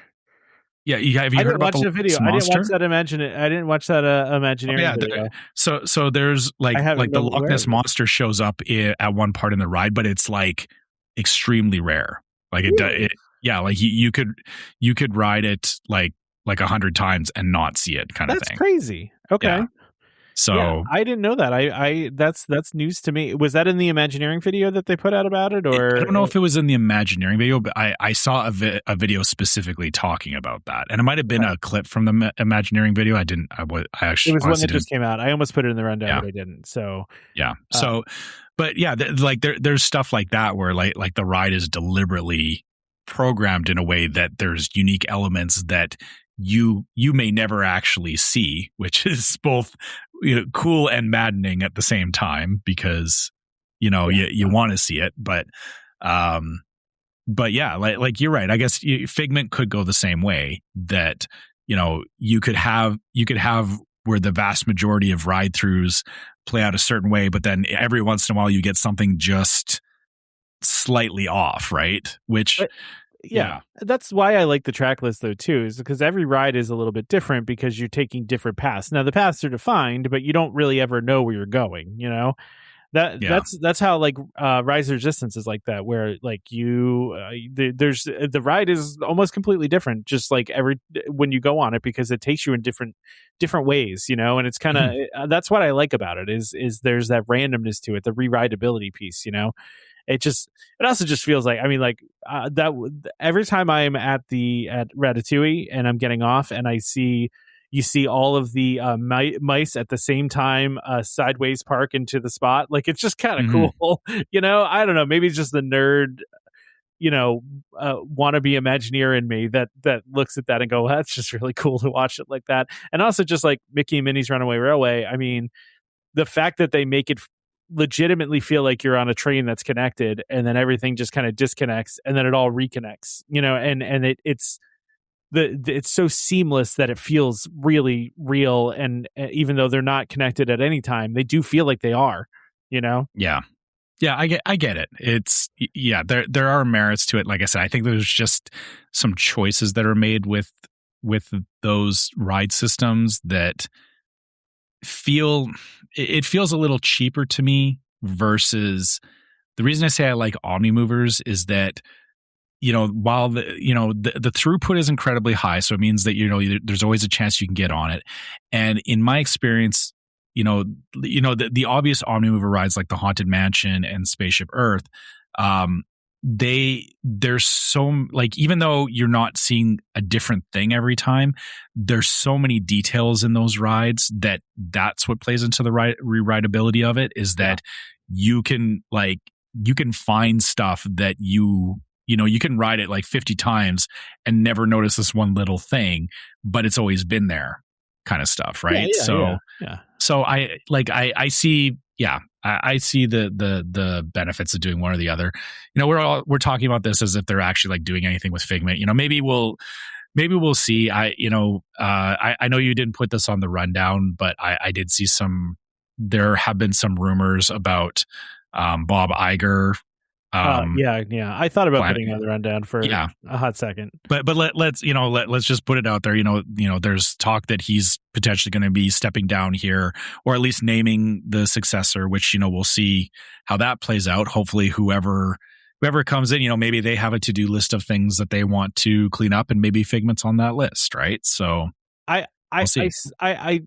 Yeah, have you heard about the video? I didn't watch that Imagineering video. So there's like the Loch Ness monster shows up at one part in the ride, but it's like extremely rare. Like like you could ride it like 100 times and not see it kind of thing. That's crazy. Okay. Yeah. So I didn't know that. I that's news to me. Was that in the Imagineering video that they put out about it, or I don't know if it was in the Imagineering video, but I saw a video specifically talking about that, and it might have been a clip from the Imagineering video. I actually. It was one that just came out. I almost put it in the rundown, but I didn't. So yeah. But yeah, there's stuff like that where like the ride is deliberately programmed in a way that there's unique elements that you may never actually see, which is both cool and maddening at the same time, because you want to see it, but yeah, like you're right. I guess Figment could go the same way, that you could have where the vast majority of ride throughs play out a certain way, but then every once in a while you get something just slightly off, right? Which yeah, that's why I like the track list though too, is because every ride is a little bit different because you're taking different paths. Now the paths are defined, but you don't really ever know where you're going. That's how like Rise of Resistance is like that, where like there's the ride is almost completely different, just like when you go on it, because it takes you in different ways, and it's kind of that's what I like about it is there's that randomness to it, the re-rideability piece. It also just feels like, that every time I'm at Ratatouille and I'm getting off and you see all of the mice at the same time sideways park into the spot. Like, it's just kind of cool. I don't know. Maybe it's just the nerd, wannabe Imagineer in me that looks at that and go, well, that's just really cool to watch it like that. And also just like Mickey and Minnie's Runaway Railway. I mean, the fact that they make it legitimately feel like you're on a train that's connected, and then everything just kind of disconnects and then it all reconnects, and it's so seamless that it feels really real. And even though they're not connected at any time, they do feel like they are, Yeah. I get it. It's there are merits to it. Like I said, I think there's just some choices that are made with those ride systems that feels a little cheaper to me, versus the reason I say I like Omnimovers is that while the throughput is incredibly high, so it means that there's always a chance you can get on it. And in my experience, the obvious Omnimover rides like the Haunted Mansion and Spaceship Earth, there's so, like, even though you're not seeing a different thing every time, there's so many details in those rides that's what plays into the rewritability of it, is that you can find stuff that you can ride it like 50 times and never notice this one little thing, but it's always been there, kind of stuff, right? So I see. Yeah, I see the benefits of doing one or the other. We're talking about this as if they're actually like doing anything with Figment. Maybe we'll see. I know you didn't put this on the rundown, but I did see there have been some rumors about Bob Iger. I thought about putting it on the rundown for a hot second, but let's just put it out there. There's talk that he's potentially going to be stepping down here, or at least naming the successor, which we'll see how that plays out. Hopefully, whoever comes in, maybe they have a to-do list of things that they want to clean up, and maybe Figment's on that list, right? So We'll see. I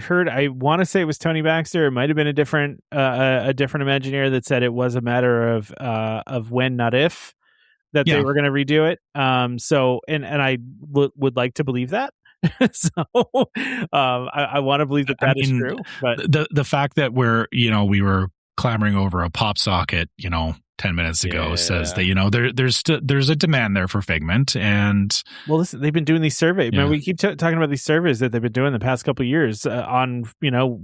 heard, I want to say it was Tony Baxter. It might have been a different Imagineer that said it was a matter of when, not if, that they were going to redo it. So, and I would like to believe that. So, I want to believe that is true. But the fact that we were clamoring over a PopSocket, 10 minutes ago says that there's a demand there for Figment. And well, listen, they've been doing these surveys. Man, we keep talking about these surveys that they've been doing the past couple of years on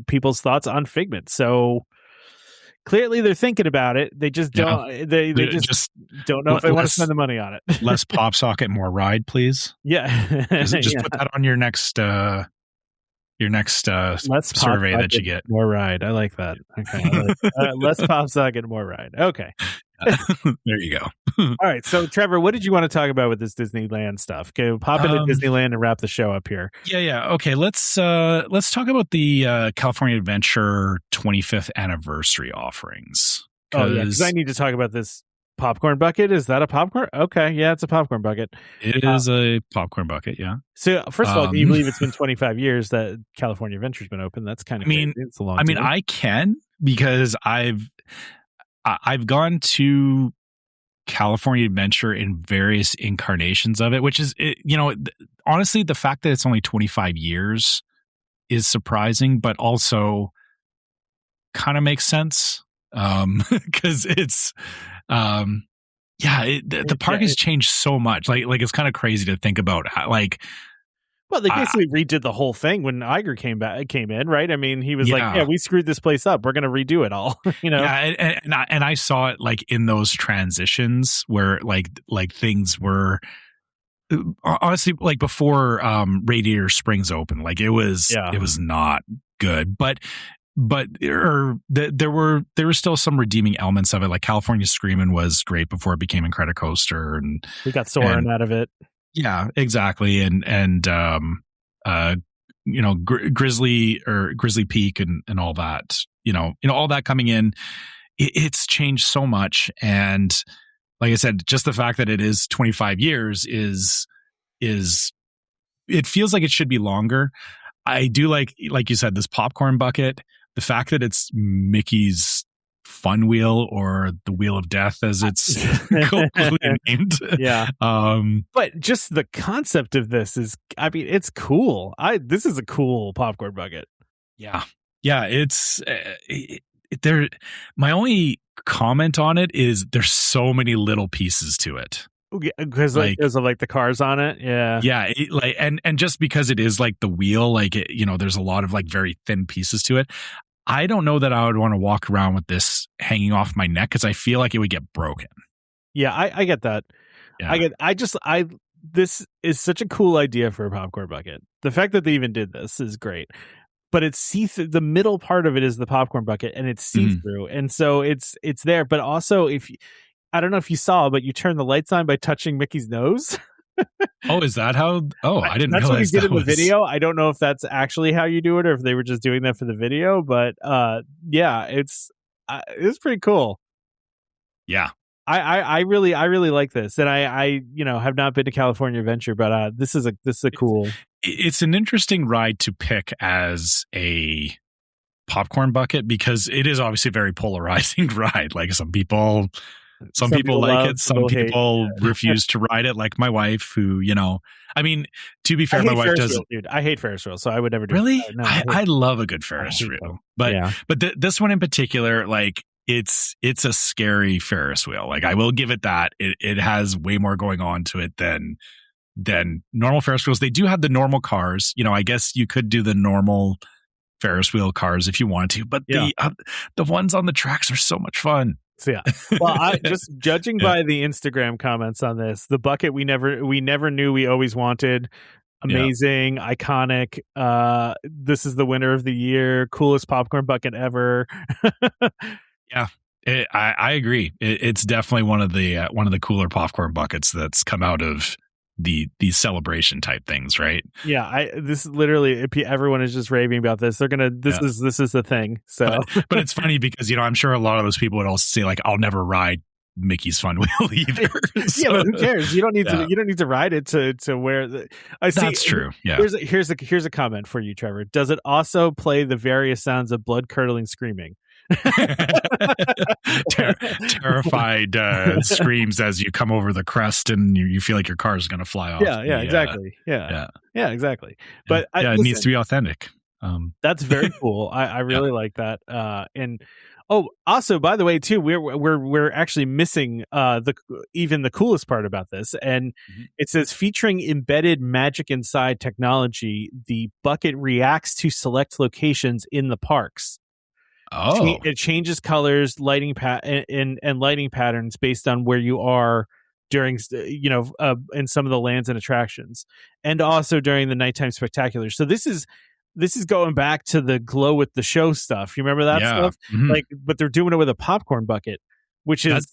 people's thoughts on Figment. So clearly they're thinking about it. They just don't. They just don't know if they want to spend the money on it. Less PopSocket, more ride, please. Yeah, just put that on your next survey that you get. More ride. I like that. Okay. Less PopSocket, more ride. Okay. There you go. All right. So, Trevor, what did you want to talk about with this Disneyland stuff? Okay, we'll pop into Disneyland and wrap the show up here. Yeah. Okay. Let's talk about the California Adventure 25th anniversary offerings. Oh yeah, because I need to talk about this popcorn bucket. Is that a popcorn? Okay, yeah, it's a popcorn bucket. It is a popcorn bucket. Yeah. So first of all, can you believe it's been 25 years that California Adventure's been open? That's kind of crazy. It's a long time. I can, because I've gone to California Adventure in various incarnations of it, which is, honestly, the fact that it's only 25 years is surprising, but also kind of makes sense. Because it's, the park has changed so much. Like it's kind of crazy to think about how, well, they basically redid the whole thing when Iger came in, right? I mean, he was like, "Yeah, we screwed this place up. We're going to redo it all." Yeah, and I saw it in those transitions where things were honestly before Radiator Springs opened. It was not good, but there were still some redeeming elements of it. Like California Screamin' was great before it became Incredicoaster, and we got Soarin' out of it. Yeah, exactly. And Grizzly Peak and all that, all that coming in, it's changed so much. And like I said, just the fact that it is 25 years is it feels like it should be longer. I do like you said, this popcorn bucket, the fact that it's Mickey's Fun Wheel, or the Wheel of Death as it's colloquially named. Yeah. But just the concept of this is, it's cool. This is a cool popcorn bucket. Yeah. Yeah. It's there. My only comment on it is there's so many little pieces to it. Because there's the cars on it. Yeah. Yeah. And just because it is the wheel, there's a lot of very thin pieces to it. I don't know that I would want to walk around with this hanging off my neck, because I feel like it would get broken. Yeah, I get that. Yeah. This is such a cool idea for a popcorn bucket. The fact that they even did this is great. But it's see-through. The middle part of it is the popcorn bucket, and it's see-through. And so it's there. But also, I don't know if you saw, but you turn the lights on by touching Mickey's nose. Oh, is that how? Oh, I didn't realize that's what he did in the video. I don't know if that's actually how you do it, or if they were just doing that for the video. But yeah, it's pretty cool. Yeah, I really like this, and I have not been to California Adventure, but this is a cool. It's an interesting ride to pick as a popcorn bucket, because it is obviously a very polarizing ride. Some people like it. Some people refuse to ride it, like my wife, who, to be fair, my wife does. Dude, I hate Ferris wheel, so I would never do really? it. No, I love a good Ferris wheel. But this one in particular, it's a scary Ferris wheel. I will give it that. It has way more going on to it than normal Ferris wheels. They do have the normal cars. I guess you could do the normal Ferris wheel cars if you wanted to, but the ones on the tracks are so much fun. So yeah, well, I just judging by the Instagram comments on this, the bucket we never knew we always wanted. Amazing, iconic. This is the winner of the year. Coolest popcorn bucket ever. Yeah, I agree. It's definitely one of the cooler popcorn buckets that's come out of these celebration type things, right? Yeah, this is literally, everyone is just raving about this. They're gonna this is the thing. So but it's funny because I'm sure a lot of those people would also say I'll never ride Mickey's Fun Wheel either. Yeah, but who cares? You don't need to. You don't need to ride it to where the. I see. That's true. Yeah. Here's a comment for you, Trevor. Does it also play the various sounds of blood curdling screaming? Terrified screams as you come over the crest and you feel like your car is going to fly off. Yeah, exactly. Yeah, exactly. But it needs to be authentic. That's very cool. I really like that. And also, by the way, too, we're actually missing the coolest part about this, and it says featuring embedded Magic Inside technology, the bucket reacts to select locations in the parks. Oh, it changes colors, lighting and lighting patterns based on where you are during, in some of the lands and attractions, and also during the nighttime spectaculars. So this is going back to the glow with the show stuff. You remember that stuff? But they're doing it with a popcorn bucket, which is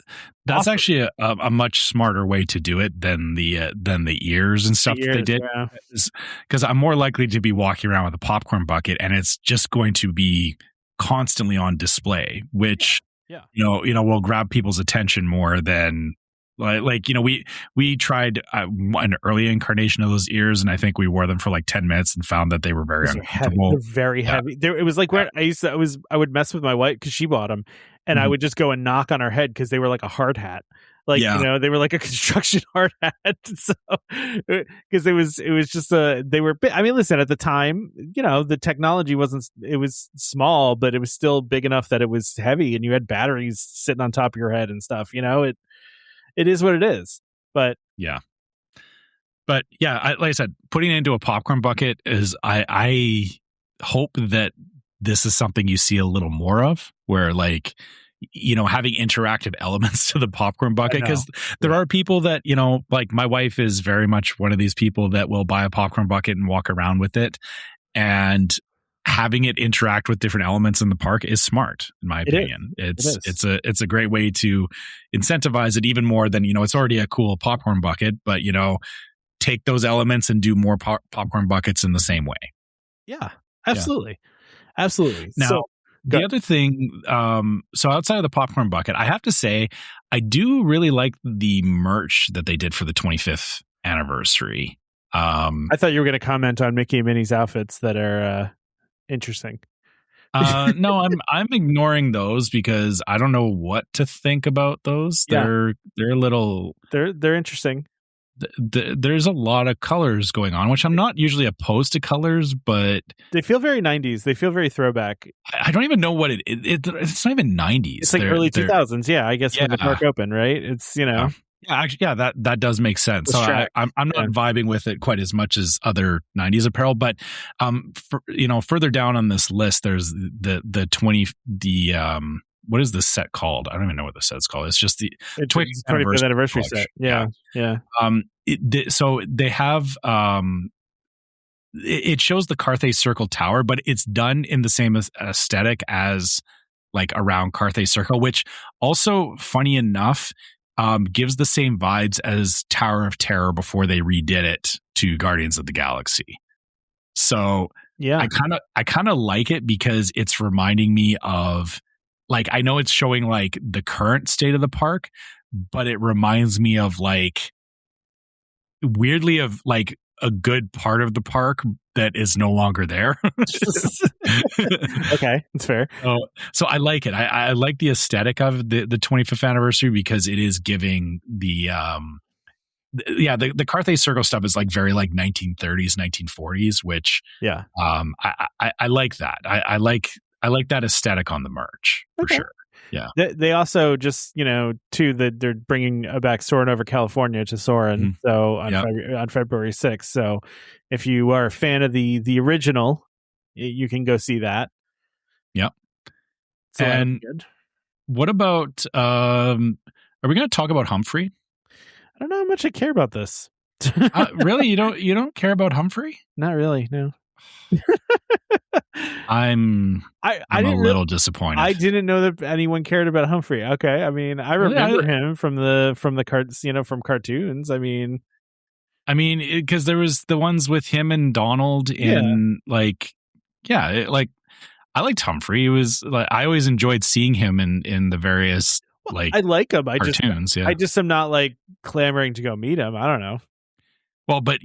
that's awesome. Actually a much smarter way to do it than the ears and stuff that they did. Because I'm more likely to be walking around with a popcorn bucket, and it's just going to be constantly on display, which will grab people's attention more than we tried an early incarnation of those ears, and I think we wore them for like 10 minutes and found that they were very uncomfortable. They're very heavy. It was like where I would mess with my wife because she bought them, and I would just go and knock on her head because they were like a hard hat. They were like a construction hard hat. So, because it was just they were big. I mean, listen, at the time, the technology it was small, but it was still big enough that it was heavy, and you had batteries sitting on top of your head and stuff. It is what it is. But like I said, putting it into a popcorn bucket is I hope that this is something you see a little more of, where having interactive elements to the popcorn bucket, because there are people that, like my wife is very much one of these people that will buy a popcorn bucket and walk around with it, and having it interact with different elements in the park is smart, in my opinion. It's a great way to incentivize it even more than, it's already a cool popcorn bucket, but take those elements and do more popcorn buckets in the same way. Yeah, absolutely. Absolutely. Now, the other thing, so outside of the popcorn bucket, I have to say, I do really like the merch that they did for the 25th anniversary. I thought you were going to comment on Mickey and Minnie's outfits that are interesting. No, I'm ignoring those because I don't know what to think about those. They're a little. They're interesting. There's a lot of colors going on, which I'm not usually opposed to colors, but they feel very 90s. They feel very throwback. I don't even know what it's not even 90s. It's like early 2000s. Yeah, I guess when the park opened, right? It's that does make sense. So I'm not vibing with it quite as much as other 90s apparel, but further down on this list, there's what is this set called? I don't even know what the set's called. It's just the 25th anniversary set. Yeah. So they have it shows the Carthay Circle Tower, but it's done in the same aesthetic as like around Carthay Circle, which also, funny enough, gives the same vibes as Tower of Terror before they redid it to Guardians of the Galaxy. So I kind of like it because it's reminding me of, like, I know it's showing like the current state of the park, but it reminds me of weirdly of like a good part of the park that is no longer there. Okay, that's fair. So I like it. I like the aesthetic of the 25th anniversary because it is giving the Carthay Circle stuff is like very like 1930s, 1940s, which I like that. I like that aesthetic on the merch for sure. Yeah. They also just, they're bringing back Soarin Over California to Soarin. So on February 6th. So if you are a fan of the original, you can go see that. Yep. So and what about, are we going to talk about Humphrey? I don't know how much I care about this. Really? You don't care about Humphrey? Not really. No. I'm a little disappointed. I didn't know that anyone cared about Humphrey. Okay, I mean, I remember him from the cards, from cartoons. I mean, because there was the ones with him and Donald in I liked Humphrey. It was like I always enjoyed seeing him in the various like I like him. cartoons. I just am not like clamoring to go meet him. I don't know. Well, but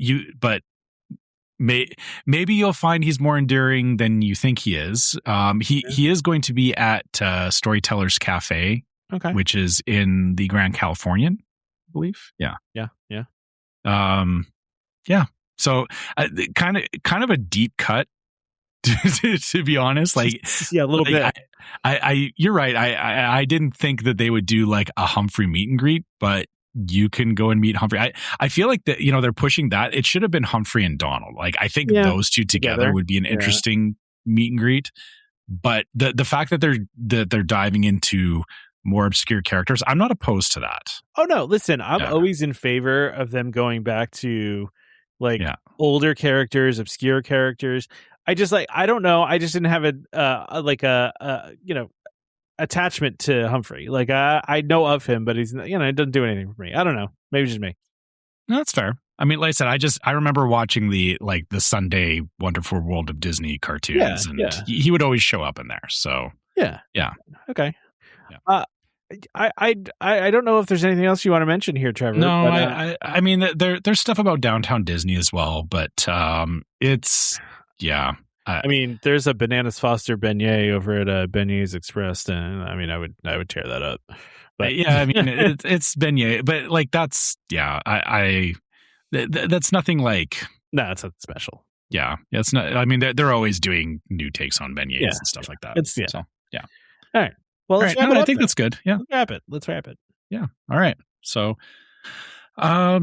maybe you'll find he's more endearing than you think he is. He is going to be at Storytellers Cafe, which is in the Grand Californian, I believe. Yeah. So kind of a deep cut, to be honest. Like, yeah, a little bit. You're right. I didn't think that they would do like a Humphrey meet and greet, but you can go and meet Humphrey. I feel like that, they're pushing that. It should have been Humphrey and Donald. Like, I think those two together would be an interesting meet and greet. But the fact that they're diving into more obscure characters, I'm not opposed to that. Oh no, listen, I'm always in favor of them going back to like older characters, obscure characters. I don't know. I just didn't have a attachment to Humphrey. Like I know of him, but he's it doesn't do anything for me. I don't know. Maybe just me. No, that's fair. I mean, like I said, I remember watching the Sunday Wonderful World of Disney cartoons, and he would always show up in there. So yeah. Okay. Yeah. I don't know if there's anything else you want to mention here, Trevor. No, but, I mean there's stuff about Downtown Disney as well, but it's I mean, there's a Bananas Foster beignet over at Beignets Express, and I mean, I would tear that up. But I mean, it's beignet, but like that's that's nothing like. No, it's not special. Yeah, it's not. I mean, they're always doing new takes on beignets and stuff like that. So, yeah. All right. Well, let's wrap it up. I think that's good. Yeah. Let's wrap it. Yeah. All right. So, I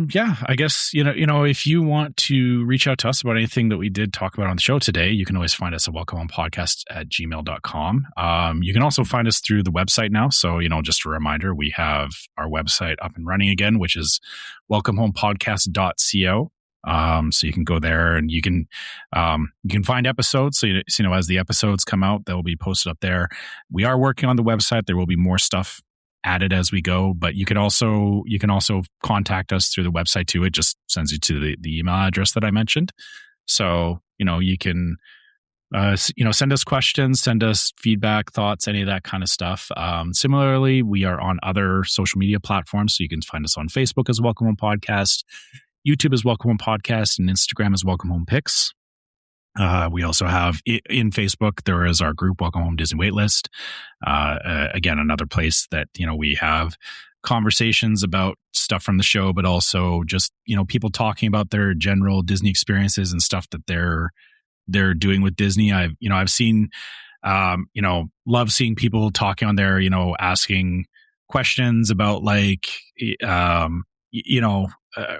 guess, if you want to reach out to us about anything that we did talk about on the show today, you can always find us at welcomehomepodcast@gmail.com. You can also find us through the website now. So, just a reminder, we have our website up and running again, which is welcomehomepodcast.co. So you can go there and you can find episodes. So, as the episodes come out, they'll be posted up there. We are working on the website. There will be more stuff added as we go, but you can also contact us through the website too. It just sends you to the email address that I mentioned. So, you can, send us questions, send us feedback, thoughts, any of that kind of stuff. Similarly, we are on other social media platforms. So you can find us on Facebook as Welcome Home Podcast, YouTube as Welcome Home Podcast, and Instagram as Welcome Home Pics. We also have in Facebook, there is our group Welcome Home Disney Waitlist. Again, another place that, we have conversations about stuff from the show, but also just, people talking about their general Disney experiences and stuff that they're doing with Disney. I've seen, love seeing people talking on there, asking questions about like,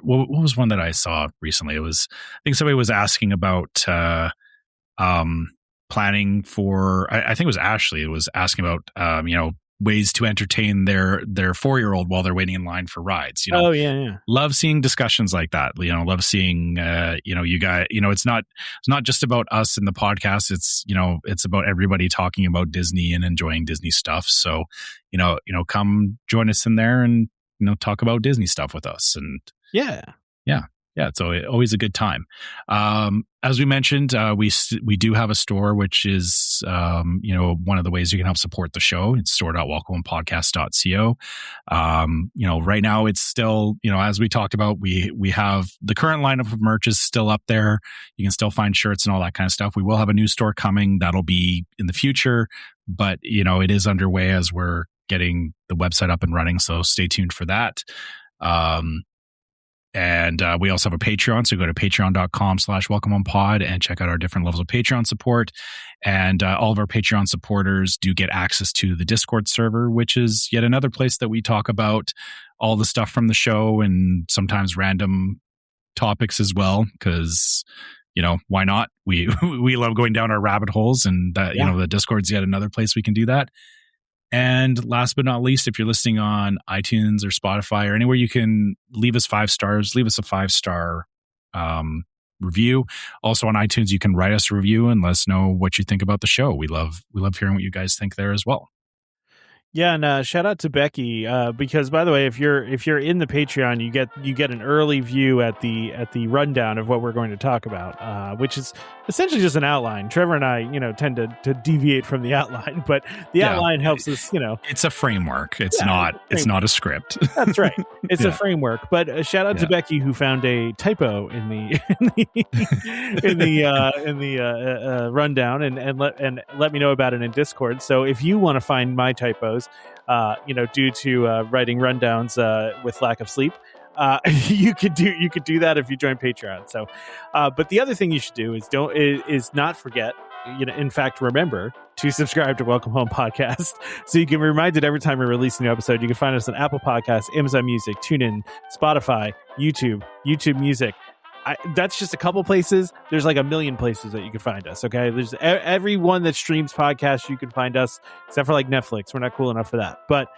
what was one that I saw recently? It was, I think somebody was asking about planning for, I think it was Ashley. It was asking about, ways to entertain their 4-year-old while they're waiting in line for rides. Oh yeah. Love seeing discussions like that. Love seeing, you guys, it's not just about us in the podcast. It's, it's about everybody talking about Disney and enjoying Disney stuff. So, come join us in there and, talk about Disney stuff with us. And yeah. It's always a good time. As we mentioned, we do have a store, which is, one of the ways you can help support the show. It's store.welcomehomepodcast.co. Right now it's still, as we talked about, we have the current lineup of merch is still up there. You can still find shirts and all that kind of stuff. We will have a new store coming. That'll be in the future, but it is underway as we're getting the website up and running. So stay tuned for that. And we also have a Patreon. So go to patreon.com/welcomehomepod and check out our different levels of Patreon support. And all of our Patreon supporters do get access to the Discord server, which is yet another place that we talk about all the stuff from the show and sometimes random topics as well. Because, why not? We love going down our rabbit holes, and that, the Discord's yet another place we can do that. And last but not least, if you're listening on iTunes or Spotify or anywhere you can leave us 5 stars, leave us a 5-star review. Also on iTunes, you can write us a review and let us know what you think about the show. We love hearing what you guys think there as well. Yeah, and shout out to Becky because, by the way, if you're in the Patreon, you get an early view at the rundown of what we're going to talk about, which is essentially just an outline. Trevor and I, tend to deviate from the outline, but the outline helps us, It's a framework. It's not a script. That's right. It's a framework. But a shout out to Becky, who found a typo in the rundown and let me know about it in Discord. So if you want to find my typos, due to writing rundowns with lack of sleep, you could do that if you join Patreon. So, but the other thing you should do is not forget, in fact, remember to subscribe to Welcome Home Podcast, so you can be reminded every time we release a new episode. You can find us on Apple Podcasts, Amazon Music, TuneIn, Spotify, YouTube Music. That's just a couple places. There's like a million places that you can find us. Okay, there's everyone that streams podcasts. You can find us, except for like Netflix. We're not cool enough for that. But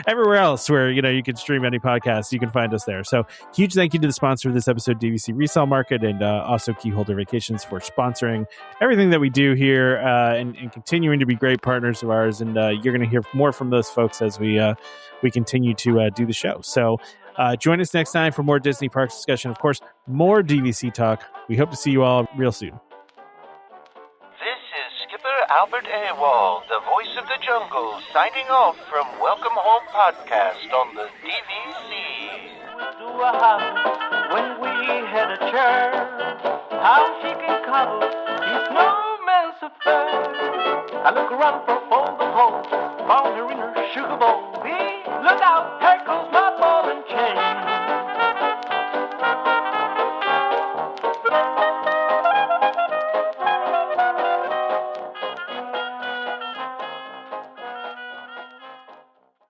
everywhere else where you can stream any podcast, you can find us there. So huge thank you to the sponsor of this episode, DVC Resale Market, and also Keyholder Vacations for sponsoring everything that we do here and continuing to be great partners of ours. And you're going to hear more from those folks as we continue to do the show. So. Join us next time for more Disney Parks discussion. Of course, more DVC talk. We hope to see you all real soon. This is Skipper Albert Awol, the voice of the jungle, signing off from Welcome Home Podcast on the DVC. To a house when we had a chair, how she can cuddle, she's no man's affair. I look around for